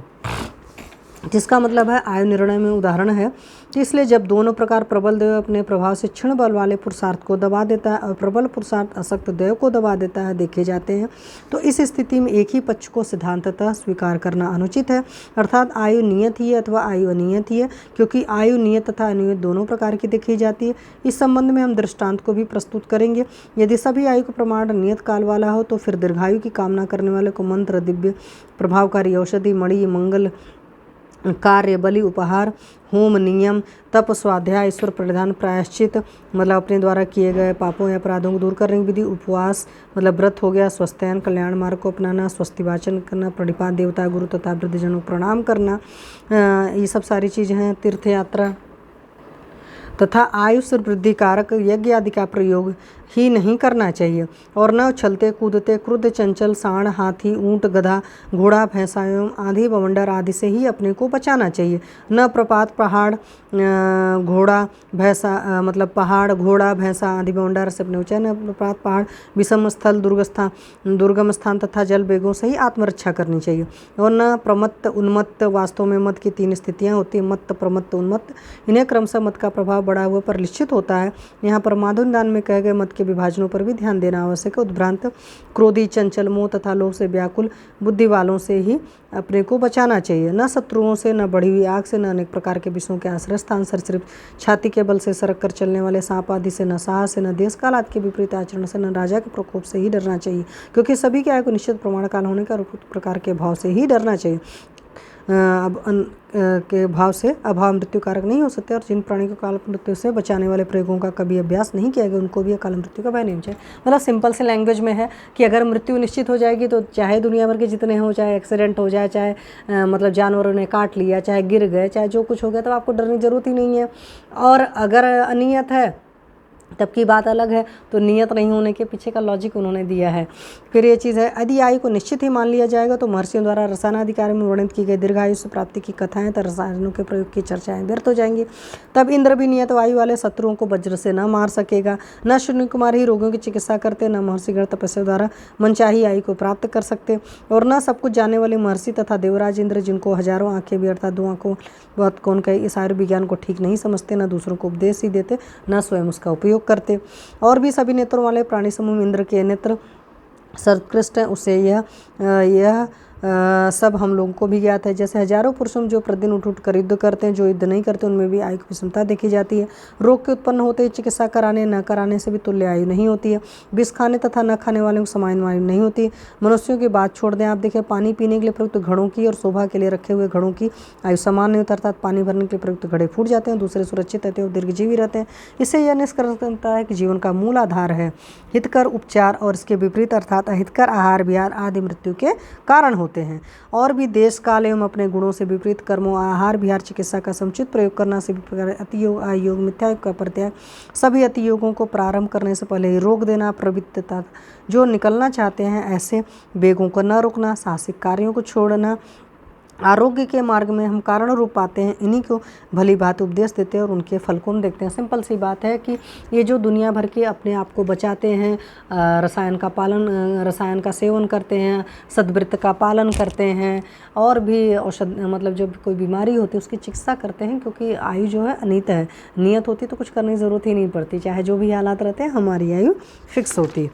जिसका मतलब है आयु निर्णय में उदाहरण है। तो इसलिए जब दोनों प्रकार प्रबल देव अपने प्रभाव से क्षण बल वाले पुरुषार्थ को दबा देता है और प्रबल पुरुषार्थ असक्त देव को दबा देता है देखे जाते हैं, तो इस स्थिति में एक ही पक्ष को सिद्धांततः स्वीकार करना अनुचित है। अर्थात आयु नियत ही है अथवा आयु अनियत ही है, क्योंकि आयु नियत तथा अनियत दोनों प्रकार की देखी जाती है। इस संबंध में हम दृष्टांत को भी प्रस्तुत करेंगे। यदि सभी आयु का प्रमाण नियत काल वाला हो तो फिर दीर्घायु की कामना करने वाले को मंत्र, दिव्य प्रभावकारी औषधि, मणि, मंगल कार्य, बलि, उपहार, होम, नियम, तप, स्वाध्याय, ईश्वर परिधान, प्रायश्चित मतलब अपने द्वारा किए गए पापों या अपराधों को दूर करने की विधि, उपवास मतलब व्रत हो गया, स्वस्थयन कल्याण मार्ग को अपनाना, स्वस्ति वाचन करना, प्रणिपात देवता गुरु तथा वृद्धजनों को प्रणाम करना, ये सब सारी चीज़ें हैं। तीर्थ यात्रा तथा आयुष वृद्धि कारक यज्ञ आदि का प्रयोग ही नहीं करना चाहिए और न उछलते कूदते क्रुद्ध चंचल सांड, हाथी, ऊंट, गधा, घोड़ा, भैंसा एवं आधी बवंडर आदि से ही अपने को बचाना चाहिए। न प्रपात, पहाड़, घोड़ा, भैंसा मतलब पहाड़, घोड़ा, भैंसा आदि बवंडर से अपने ऊंचाई, न प्रपात, पहाड़, विषम स्थल, दुर्गम स्थान तथा जल वेगों से ही आत्मरक्षा करनी चाहिए। और न प्रमत्त, उन्मत्त। वास्तव में मत की 3 स्थितियाँ होती हैं, मत्त, प्रमत्त, उन्मत्त। इन्हें क्रमशः मत का प्रभाव बढ़ा हुआ पर निश्चित होता है। यहाँ पर माधुर्यदान में कहे गए मत के विभाजनों पर भी ध्यान देना आवश्यक है। उद्भ्रांत, क्रोधी, चंचल, मोह तथा लोभ से व्याकुल बुद्धि वालों से ही अपने को बचाना चाहिए। न शत्रुओं से, न बढ़ी हुई आग से, न अनेक प्रकार के विषयों के आश्रय स्थान से, सिर्फ छाती के बल से सरक कर चलने वाले सांप आदि से, न साहस से, न देश काल आदि के विपरीत आचरण से, न राजा के प्रकोप से ही डरना चाहिए, क्योंकि सभी के आय को निश्चित प्रमाण काल होने का प्रकार के भाव से ही डरना चाहिए। के भाव से अभाव मृत्यु कारक नहीं हो सकते और जिन प्राणी को काल मृत्यु से बचाने वाले प्रयोगों का कभी अभ्यास नहीं किया गया उनको भी काल मृत्यु का भय नहीं चाहिए। मतलब सिंपल से लैंग्वेज में है कि अगर मृत्यु निश्चित हो जाएगी तो चाहे दुनिया भर के जितने हो, चाहे एक्सीडेंट हो जाए, चाहे मतलब जानवरों ने काट लिया, चाहे गिर गए, चाहे जो कुछ हो गया, तो आपको डरने की जरूरत ही नहीं है। और अगर अनियत है तब की बात अलग है। तो नियत नहीं होने के पीछे का लॉजिक उन्होंने दिया है। फिर ये चीज़ है, यदि आयु को निश्चित ही मान लिया जाएगा तो महर्षियों द्वारा रसायनाधिकार में वर्णित की गई दीर्घायु से प्राप्ति की कथाएं तथा रसायनों के प्रयोग की चर्चाएं व्यर्थ हो जाएंगी। तब इंद्र भी नियत वायु वाले शत्रुओं को वज्र से न मार सकेगा। न शून्य कुमार ही रोगों की चिकित्सा करते, न महर्षिगण तपस्या द्वारा मनचाही आयु को प्राप्त कर सकते, और न सब कुछ जानने वाले महर्षि तथा देवराज इंद्र, जिनको हजारों आंखें भी अर्थात दो आंखों बहुत कौन कहे, इस आयुर्विज्ञान को ठीक नहीं समझते, न दूसरों को उपदेश ही देते, न स्वयं उसका उपयोग करते। और भी सभी नेत्रों वाले प्राणी समूह इंद्र के नेत्र सर्वोत्कृष्ट हैं, उससे यह सब हम लोगों को भी ज्ञात है। जैसे हजारों पुरुषों जो प्रतिदिन उठ कर युद्ध करते हैं, जो युद्ध नहीं करते उनमें भी आयु की विषमता देखी जाती है। रोग के उत्पन्न होते ही चिकित्सा कराने न कराने से भी तुल्य आयु नहीं होती है। विष खाने तथा न खाने वालों को समान आयु नहीं होती। मनुष्यों की बात छोड़ दें, आप देखें पानी पीने के लिए प्रयुक्त घड़ों की और शोभा के लिए रखे हुए घड़ों की आयु समान नहीं होती, अर्थात पानी भरने के लिए प्रयुक्त घड़े फूट जाते हैं, दूसरे सुरक्षित रहते हैं और दीर्घजीवी रहते हैं। इससे यह निष्कर्ष बनता है कि जीवन का मूल आधार है हितकर उपचार, और इसके विपरीत अर्थात अहितकर आहार विहार आदि मृत्यु के कारण होते हैं। और भी देश काल एवं अपने गुणों से विपरीत कर्मों, आहार विहार, चिकित्सा का समुचित प्रयोग करना, सभी प्रकार अतियोग, अयोग, मिथ्यायोग का परित्याग, सभी अतियोगों को प्रारंभ करने से पहले ही रोक देना, प्रवृत्तता जो निकलना चाहते हैं ऐसे वेगों को न रोकना, साहसिक कार्यों को छोड़ना, आरोग्य के मार्ग में हम कारण रूप पाते हैं, इन्हीं को भली बात उपदेश देते हैं और उनके फल को हम देखते हैं। सिंपल सी बात है कि ये जो दुनिया भर के अपने आप को बचाते हैं, रसायन का सेवन करते हैं, सद्वृत्त का पालन करते हैं, और भी औषध मतलब जो कोई बीमारी होती है उसकी चिकित्सा करते हैं, क्योंकि आयु जो है अनित है, नियत होती तो कुछ करने की ज़रूरत ही नहीं पड़ती, चाहे जो भी हालात रहते हैं हमारी आयु फिक्स होती है।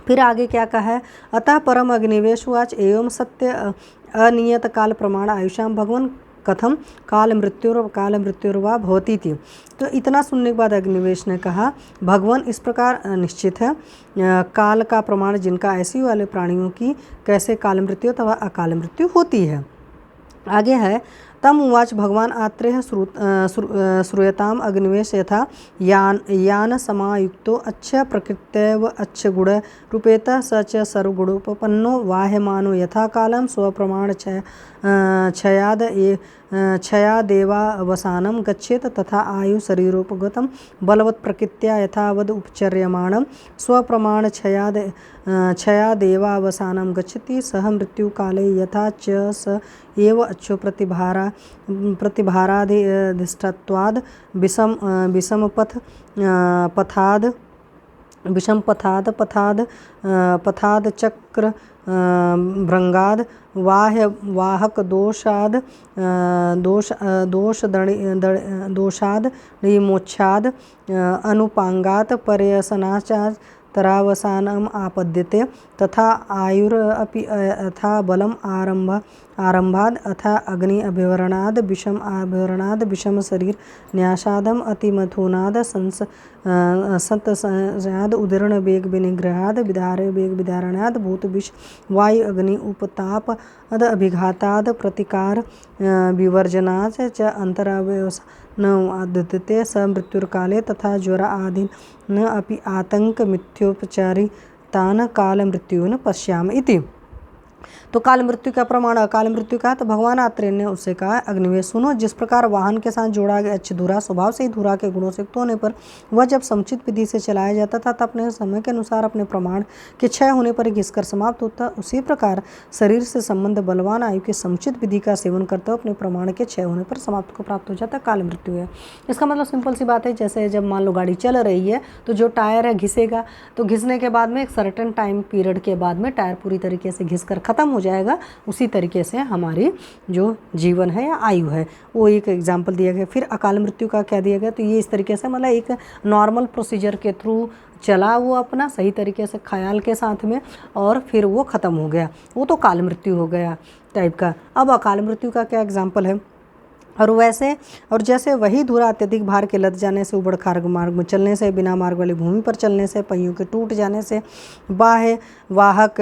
फिर आगे क्या कहा है, अतः परम अग्निवेशवाच एवं सत्य अनियत काल प्रमाण आयुषाम भगवान कथम काल मृत्युर्वा भवती थी। तो इतना सुनने के बाद अग्निवेश ने कहा, भगवान इस प्रकार निश्चित है काल का प्रमाण जिनका ऐसी वाले प्राणियों की कैसे काल मृत्यु अथवा अकाल मृत्यु होती है। आगे है, तम उवाच भगवान आत्रेय श्रूयताम अग्निवेश यथा यान समायुक्तो अच्छ प्रकृत्यव अच्छ गुण रूपेत स च सर्वगुणोपपन्नो वाह्यमानो यथा कालम स्वप्रमाण क्षयादेवावसानं गच्छेत तथा आयु शरीरोपगतं बलवत् प्रकृत्या यथावद उपचर्यमाणं स्वप्रमाण क्षयादेवावसानं गच्छति सह मृत्युकाले यथा च स एव अच्छो प्रतिभाराधिष्ठत्वाद् पथाद चक्र भृंगाद वाहक दोषाद विमोक्षाद अनुपांगात पर्यसनाचार तरावसानम आपद्यते तथा आयुरपि अथा बलम आरंभाद अथा अग्नि अभिवरणाद विषम अभिवरणाद विषम शरीर न्यासादम अतिमथुनाद संतसंयाद उदीर्ण वेग विनिग्रहाद विधारे वेग विधारणाद भूत विष वायु अग्नि उपताप अद अभिघाताद प्रतिकार विवर्जनाच च अंतरावयस न आदते स मृत्युर्काले तथा ज्वर आदि न अपि आतंक मिथ्योपचारी तान काल मृत्युन पश्याम इति। तो काल मृत्यु का प्रमाण अकाल मृत्यु का, तो भगवान आत्रेय ने उससे कहा, अग्निवेश सुनो, जिस प्रकार वाहन के साथ जोड़ा गया अच्छ धुरा स्वभाव से ही धुरा के गुणों से युक्त होने पर वह जब समुचित विधि से चलाया जाता था तब अपने समय के अनुसार अपने प्रमाण के क्षय होने पर घिसकर समाप्त होता, उसी प्रकार शरीर से संबंध बलवान आयु के समुचित विधि का सेवन करते हुए अपने प्रमाण के क्षय होने पर समाप्त को प्राप्त हो जाता काल मृत्यु है। इसका मतलब सिंपल सी बात है, जैसे जब मान लो गाड़ी चल रही है तो जो टायर है घिसेगा, तो घिसने के बाद में एक सर्टेन टाइम पीरियड के बाद में टायर पूरी तरीके से घिसकर खत्म हो जाएगा। उसी तरीके से हमारी जो जीवन है या आयु है वो एक एग्जाम्पल दिया गया। फिर अकाल मृत्यु का क्या दिया गया, तो ये इस तरीके से मतलब एक नॉर्मल प्रोसीजर के थ्रू चला वो अपना सही तरीके से ख्याल के साथ में और फिर वो ख़त्म हो गया, वो तो काल मृत्यु हो गया टाइप का। अब अकाल मृत्यु का क्या एग्जाम्पल है, और वैसे और जैसे वही धुरा अत्यधिक भार के लद जाने से, उबड़ खाबड़ मार्ग में चलने से, बिना मार्ग वाली भूमि पर चलने से, पहियों के टूट जाने से, बाह्य वाहक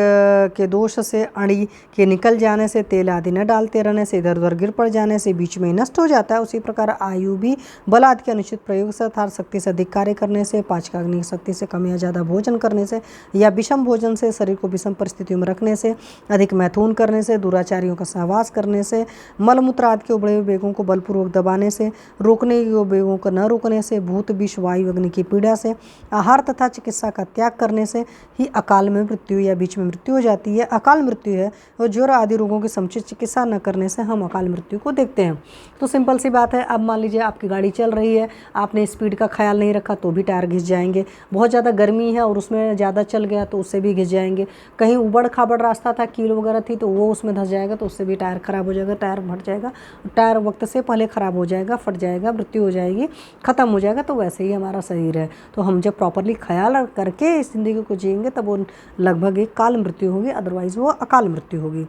के दोष से, अड़ी के निकल जाने से, तेल आदि न डालते रहने से, इधर उधर गिर पड़ जाने से बीच में ही नष्ट हो जाता है। उसी प्रकार आयु भी बल आदि के अनुचित प्रयोग से अर्थात शक्ति से अधिक कार्य करने से, पाचकाग्नि शक्ति से कम या ज़्यादा भोजन करने से, या विषम भोजन से, शरीर को विषम परिस्थितियों में रखने से, अधिक मैथुन करने से, दुराचारियों का सहवास करने से, मलमूत्र आदि के उबड़े हुए वेगों को बलपूर्वक दबाने से, रोकने योग्यों को न रोकने से, भूत विष वायु अग्नि की पीड़ा से, आहार तथा चिकित्सा का त्याग करने से ही अकाल में मृत्यु या बीच में मृत्यु हो जाती है। अकाल मृत्यु है और ज्वर आदि रोगों की समुचित चिकित्सा न करने से हम अकाल मृत्यु को देखते हैं। तो सिंपल सी बात है, अब मान लीजिए आपकी गाड़ी चल रही है, आपने स्पीड का ख्याल नहीं रखा तो भी टायर घिस जाएंगे। बहुत ज़्यादा गर्मी है और उसमें ज़्यादा चल गया तो उससे भी घिस जाएंगे। कहीं उबड़ खाबड़ रास्ता था, कील वगैरह थी तो वो उसमें धंस जाएगा तो उससे भी टायर खराब हो जाएगा, टायर फट जाएगा, टायर वक्त से पहले ख़राब हो जाएगा, फट जाएगा, मृत्यु हो जाएगी, ख़त्म हो जाएगा। तो वैसे ही हमारा शरीर है, तो हम जब प्रॉपरली ख्याल करके इस ज़िंदगी को जिएंगे तब वो लगभग एक काल मृत्यु होगी, अदरवाइज़ वो अकाल मृत्यु होगी।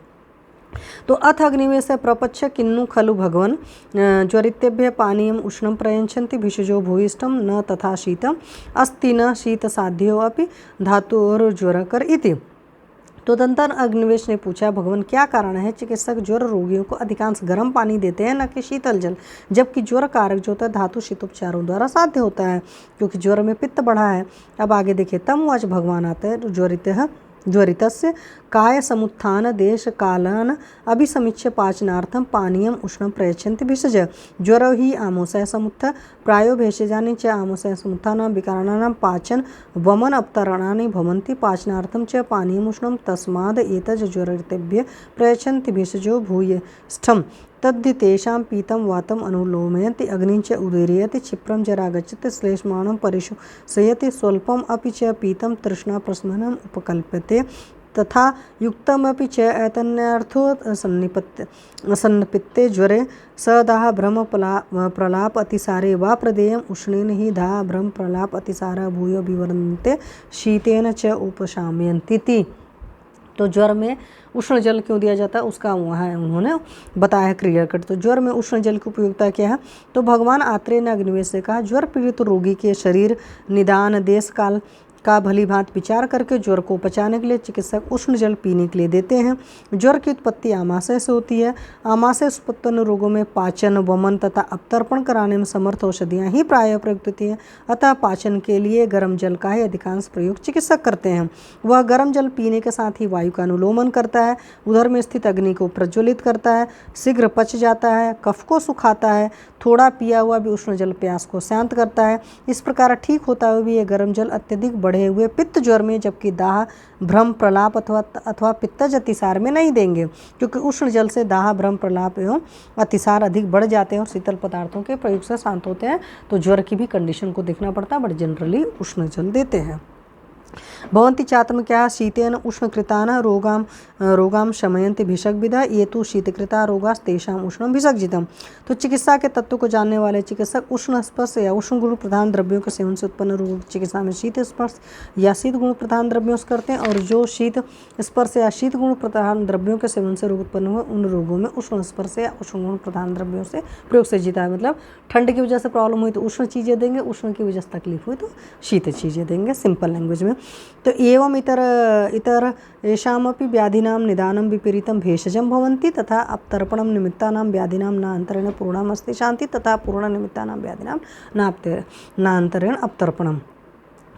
तो अथ अग्निवेश प्रपच्छ किन्नु खलु भगवन् ज्वरितेभ्य पानीयम उष्णं प्रयच्छन्ति भिषजो भूयिष्ठं न तथा शीतम अस्ति न शीत साध्यो अपि धातुर्ज्वरकर इति। तो दंतन अग्निवेश ने पूछा, भगवान क्या कारण है चिकित्सक ज्वर रोगियों को अधिकांश गर्म पानी देते हैं न कि शीतल जल, जबकि ज्वर कारक जो होता है धातु शीतोपचारों द्वारा साध्य होता है, क्योंकि ज्वर में पित्त बढ़ा है। अब आगे देखिए, तम आज भगवान आते हैं ज्वरितस्य काय समुत्थान देश कालान अभिसमीक्ष्य पाचनार्थम पानीयम उष्णं प्रयच्छन्ति भिषज ज्वरो हि आमोसय समुत्थ प्रायो भेषजानि च आमोसय समुत्थानां विकाराणां पाचन वमन अवतरणानि भवन्ति पाचनार्थं च पानीयम उष्णं तस्माद् एतज् ज्वरितेभ्यः प्रयच्छन्ति भिषजो भूयिष्ठम् तद्धि तेषां पीतं वातम् अनुलोमयन्ति अग्निं च उदीरयति क्षिप्रं जरागच्छति श्लेष्माणं परिशोषयति स्वल्पम् अपि च पीतं तृष्णा प्रशमनम् उपकल्प्यते तथा युक्तमपि च ऐतन्यार्थो सन्निपत्ते ज्वरे सदाह भ्रम प्रलाप अतिसारे वा प्रदेयम् उष्णेन हि दाह भ्रम प्रलाप अतिसारा भूयो विवर्धन्ते शीतेन च उपशाम्यन्ति। तो ज्वर में उष्ण जल क्यों दिया जाता है उसका वहाँ उन्होंने बताया क्लियर कट। तो ज्वर में उष्ण जल की उपयोगिता क्या है, तो भगवान आत्रेय ने अग्निवेश से कहा, ज्वर पीड़ित रोगी के शरीर निदान देश काल का भली भांति विचार करके ज्वर को बचाने के लिए चिकित्सक उष्ण जल पीने के लिए देते हैं। ज्वर की उत्पत्ति आमाशय से होती है। आमाशय से उत्पन्न रोगों में पाचन वमन तथा अवतर्पण कराने में समर्थ औषधियाँ ही प्रायः प्रयुक्त होती हैं। अतः पाचन के लिए गर्म जल का ही अधिकांश प्रयोग चिकित्सक करते हैं। वह गर्म जल पीने के साथ ही वायु का अनुलोमन करता है, उदर में स्थित अग्नि को प्रज्वलित करता है, शीघ्र पच जाता है, कफ को सुखाता है। थोड़ा पिया हुआ भी उष्ण जल प्यास को शांत करता है। इस प्रकार ठीक होता हुआ भी यह गर्म जल अत्यधिक बढ़े हुए पित्त ज्वर में, जबकि दाह भ्रम प्रलाप अथवा पित्तज अतिसार में नहीं देंगे, क्योंकि उष्ण जल से दाह भ्रम प्रलाप एवं अतिसार अधिक बढ़ जाते हैं और शीतल पदार्थों के प्रयोग से शांत होते हैं। तो ज्वर की भी कंडीशन को देखना पड़ता है, बट जनरली उष्ण जल देते हैं। भवन्ति चात्मक्या शीतेन उष्णकृतान् रोगां शमयन्ति भिषग्विदा ये तो शीतकृता रोगास्तेषां उष्णं भिषग्जितम्। तो चिकित्सा के तत्व को जानने वाले चिकित्सक उष्ण स्पर्श या उष्ण गुण प्रधान द्रव्यों के सेवन से उत्पन्न रोगों की चिकित्सा में शीत स्पर्श या शीत गुण प्रधान द्रव्यों से करते हैं, और जो शीत स्पर्श या शीत गुण प्रधान द्रव्यों के सेवन से रोग उत्पन्न हुए उन रोगों में उष्ण स्पर्श या उष्ण गुण प्रधान द्रव्यों से प्रयोग से जीता है। मतलब ठंड की वजह से प्रॉब्लम हुई तो उष्ण चीज़ें देंगे, उष्ण की वजह से तकलीफ हुई तो शीत चीज़ें देंगे, सिंपल लैंग्वेज में। तो एवं इतर येषामपि व्याधीनां निदानं विपरीतं भेषजं भवन्ति तथा अपतर्पणं निमित्तानां व्याधीनां न अंतरेण पूर्णमस्ति शांति तथा पूर्ण निमित्तानां व्याधीनां न अंतरेण अपतर्पणम्।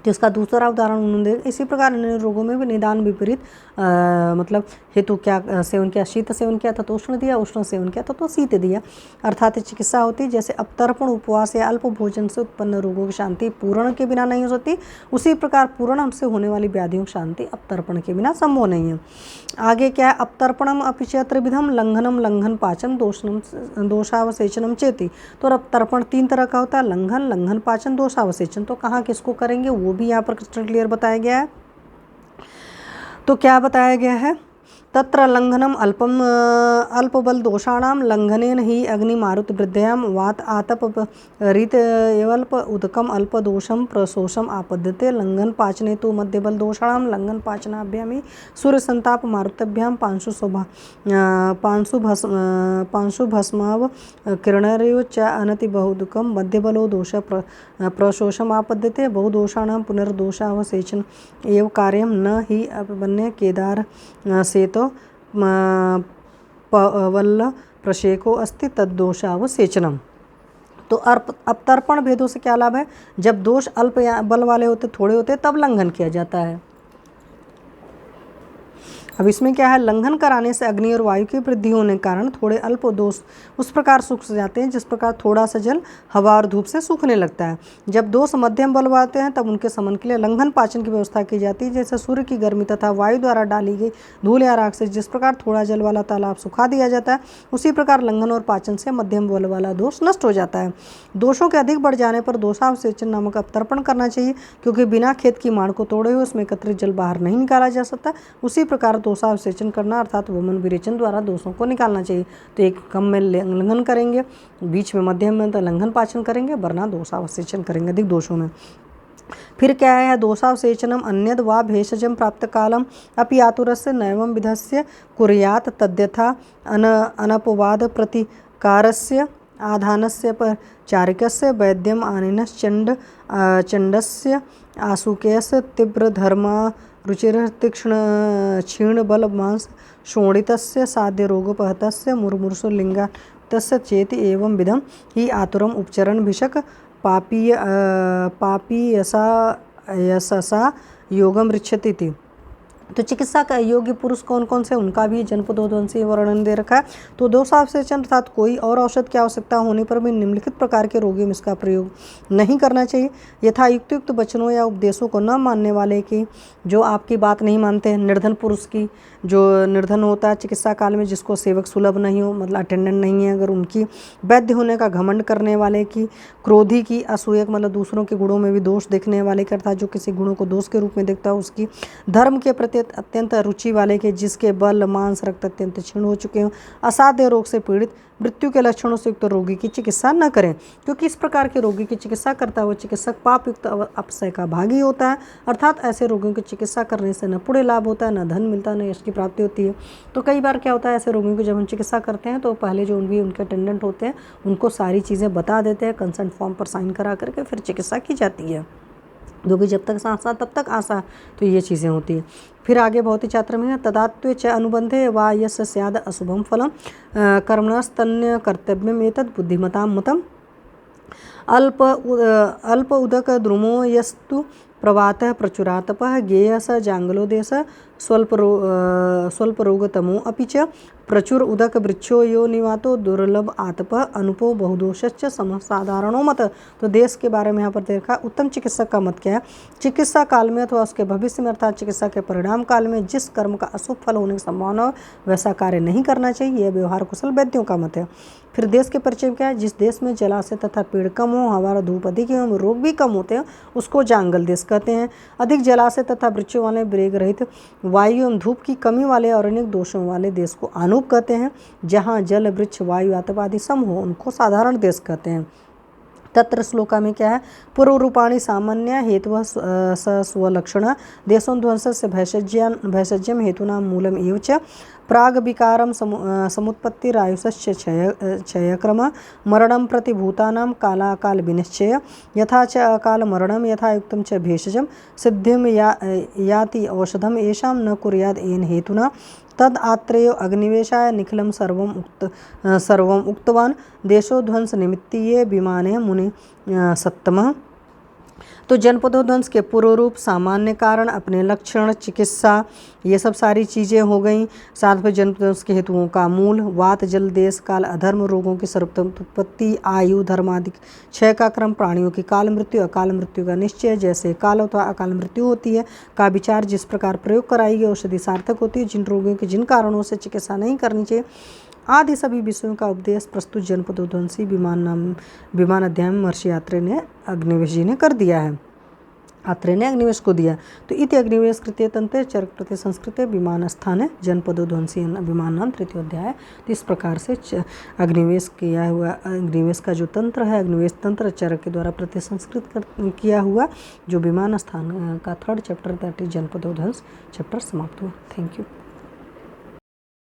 तो इसका दूसरा उदाहरण उन्होंने इसी प्रकार अन्य रोगों में भी निदान विपरीत मतलब हेतु क्या सेवन किया, शीत सेवन किया था तो उष्ण दिया, उष्ण सेवन किया था तो शीत दिया। अर्थात चिकित्सा होती है जैसे अपतर्पण उपवास या अल्प भोजन से उत्पन्न रोगों की शांति पूर्ण के बिना नहीं हो सकती, उसी प्रकार पूर्ण से होने वाली व्याधियों की शांति अपतर्पण के बिना संभव नहीं है। आगे क्या है, अपतर्पणम अपि च त्रिविधम लंघनम लंघन पाचन दोषावसेचनम चेति। तो अपतर्पण 3 तरह का होता है, लंघन पाचन दोषावसेचन। तो कहाँ किसको करेंगे वो भी यहाँ पर क्रिस्टल क्लियर बताया गया है। तो क्या बताया गया है, तत्र लंघनम अल्पबल दोषाणां लंघनेन ही अग्निमारुतवृद्ध्यां वात आतप रीत एवल्प उदकम अल्पदोषम प्रशोषम आपद्यते। लंघन पाचने तो मध्यबल दोषाणां लंघन पाचनाभ्यां ही सूर्य संताप मारुतभ्यां पांशु भस्माव किरणर्यो च अनति बहुदुकम मध्यबलो दोष प्रशोषम आपद्यते। बहुदोषाणां पुनर्दोषावसेचन एव कार्यं न ही अपबन्य केदार सेतो वल्ल प्रशेको अस्ति तद्दोषावसेचनम। तो अपतर्पण भेदों से क्या लाभ है, जब दोष अल्प या बल वाले होते, थोड़े होते, तब लंघन किया जाता है। अब इसमें क्या है, लंघन कराने से अग्नि और वायु की वृद्धि होने के कारण थोड़े अल्प दोष उस प्रकार सूख जाते हैं जिस प्रकार थोड़ा सा जल हवा और धूप से सूखने लगता है। जब दोष मध्यम बल वाले हैं तब उनके समन के लिए लंघन पाचन की व्यवस्था की जाती है। जैसे सूर्य की गर्मी तथा वायु द्वारा डाली गई धूल या राख से जिस प्रकार थोड़ा जल वाला तालाब सुखा दिया जाता है, उसी प्रकार लंघन और पाचन से मध्यम बल वाला दोष नष्ट हो जाता है। दोषों के अधिक बढ़ जाने पर दोषावसेचन नामक अवतर्पण करना चाहिए, क्योंकि बिना खेत की माड़ को तोड़े हुए उसमें एकत्रित जल बाहर नहीं निकाला जा सकता। उसी प्रकार दोषावसेचन करना अर्थात वमन विरेचन द्वारा दोषों को निकालना चाहिए। तो एक कम में लंघन करेंगे, बीच में मध्यम में तो लंघन पाचन करेंगे, वरना दोषावसेचन करेंगे अधिक दोषों में। फिर क्या है, दोषावसेचनम अन्यद वा भेषजम प्राप्त कालम अपि आतुरस्य नैवं विधस्य कुर्यात् तद्यथा अनपवाद प्रतिकारस्य आधानस्य चारिकस्य वैद्यम आनिनश्चंड चंडस्य आसुकेयस्य तीव्रधर्मा रुचिर तीक्ष्ण क्षीण बल मांस शोणितस्य साध्य रोगोपहतस्य मुर्मुर्षु लिंगातस्य चेति एवं विधम ही आतुरम उपचरण भिषक पापीयसा योगम ऋच्छति थी। तो चिकित्सा का योग्य पुरुष कौन कौन से, उनका भी जनपदोध्वंसी वर्णन दे रखा है। तो दोषावसेचन अर्थात कोई और औषध की आवश्यकता होने पर भी निम्नलिखित प्रकार के रोगियों में इसका प्रयोग नहीं करना चाहिए। यथा युक्त वचनों या उपदेशों को न मानने वाले की, जो आपकी बात नहीं मानते हैं, निर्धन पुरुष की, जो निर्धन होता है चिकित्सा काल में, जिसको सेवक सुलभ नहीं हो, मतलब अटेंडेंट नहीं है, अगर उनकी, वैद्य होने का घमंड करने वाले की, क्रोधी की, असूयक मतलब दूसरों के गुणों में भी दोष देखने वाले की, अर्थात जो किसी गुणों को दोष के रूप में देखता है उसकी, धर्म के प्रति अत्यंत रुचि वाले के, जिसके बल मांस रक्त अत्यंत क्षीण हो चुके हों, असाध्य रोग से पीड़ित, मृत्यु के लक्षणों से युक्त रोगी की चिकित्सा न करें, क्योंकि इस प्रकार के रोगी की चिकित्सा करता हुआ चिकित्सक पाप युक्त अपसय का भागी होता है। अर्थात ऐसे रोगियों की चिकित्सा करने से न पुण्य लाभ होता है, न धन मिलता है, न यश की प्राप्ति होती है। तो कई बार क्या होता है, ऐसे रोगियों की जब हम चिकित्सा करते हैं तो पहले जो भी उनके अटेंडेंट होते हैं उनको सारी चीज़ें बता देते हैं, कंसेंट फॉर्म पर साइन करा करके फिर चिकित्सा की जाती है, जो कि जब तक सांसा तब तक आशा। तो ये चीज़ें होती हैं। फिर आगे भौतिक छात्र में है, तदात्वे च अनुबंधे वा यस्य स्याद अशुभम फलम कर्मणस्तन्य कर्तव्यम एतद् बुद्धिमतां मतम् अल्प उदक द्रुमो यस्तु प्रवातः प्रचुरातपः गेयस जांगलो देश स्वल्परोगतमो अपि च प्रचुर उदक वृक्षो यो निवातो दुर्लभ आतपः अनुपो बहुदोषश्च समसाधारणो मत। तो देश के बारे में यहाँ पर देखा, उत्तम चिकित्सक का मत क्या है, चिकित्सा काल में अथवा उसके भविष्य में अर्थात चिकित्सा के परिणाम काल में जिस कर्म का अशुभ फल होने की संभावना हो वैसा कार्य नहीं करना चाहिए, यह व्यवहार कुशल वैद्यों का मत है। फिर देश के परिचय क्या है, जिस देश में जलाशय तथा पेड़ कम हो, हवा धूप अधिक हो, रोग भी कम होते हैं, उसको जांगल देश कहते हैं। अधिक जलाशय तथा वृक्षों वाले, ब्रेग रहित, वायु एवं धूप की कमी वाले और अनेक दोषों वाले देश को आनूप कहते हैं। जहाँ जल वृक्ष वायु आतप आदि सम हो उनको साधारण देश कहते हैं। तत्र श्लोका में क्या है, पूर्व रूपाणी सामान्य हेतु स्वलक्षण देशोध्वंसस्य भैषज्यम हेतुना मूलम एव च प्राग विकारम समुत्पत्तिरायुषस्य क्षयक्रम मरणं प्रति भूतानां कालाकाल विनिश्चय यथा च अकाल मरणं यथा युक्तं च भेषजं सिद्धिं याति औषधम येषां न कुर्याद् येन हेतुना तद आत्रेयो अग्निवेशाय निखिलं सर्वम् उक्तवान् देशोध्वंस निमित्तीये विमाने मुनि सत्तमः। तो जनपदोध्वंस के पूर्व रूप, सामान्य कारण, अपने लक्षण, चिकित्सा, ये सब सारी चीज़ें हो गई। साथ में जनपदोध्वंस के हेतुओं का मूल, वात जल देश काल अधर्म, रोगों की सर्वोत्पत्ति, आयु धर्मादि, क्षय का क्रम, प्राणियों की काल मृत्यु, अकाल मृत्यु का निश्चय, जैसे काल अथवा अकाल मृत्यु होती है का विचार, जिस प्रकार प्रयोग कराई गई औषधि सार्थक होती है, जिन रोगियों की जिन कारणों से चिकित्सा नहीं करनी चाहिए आदि सभी विषयों का उपदेश प्रस्तुत जनपदोध्वंसी विमान अध्याय में महर्षि आत्रेय ने अग्निवेश जी ने कर दिया है। आत्रेय ने अग्निवेश को दिया। तो इति अग्निवेश कृत्य तंत्र चरक प्रति संस्कृत विमान स्थान जनपदोध्वंसी विमान नाम तृतीय अध्याय। तो इस प्रकार से अग्निवेश किया हुआ, अग्निवेश का जो तंत्र है, अग्निवेश तंत्र चरक के द्वारा प्रति संस्कृत किया हुआ जो विमान स्थान का थर्ड चैप्टर दैट इज जनपदोध्वंस चैप्टर समाप्त हुआ। Thank you.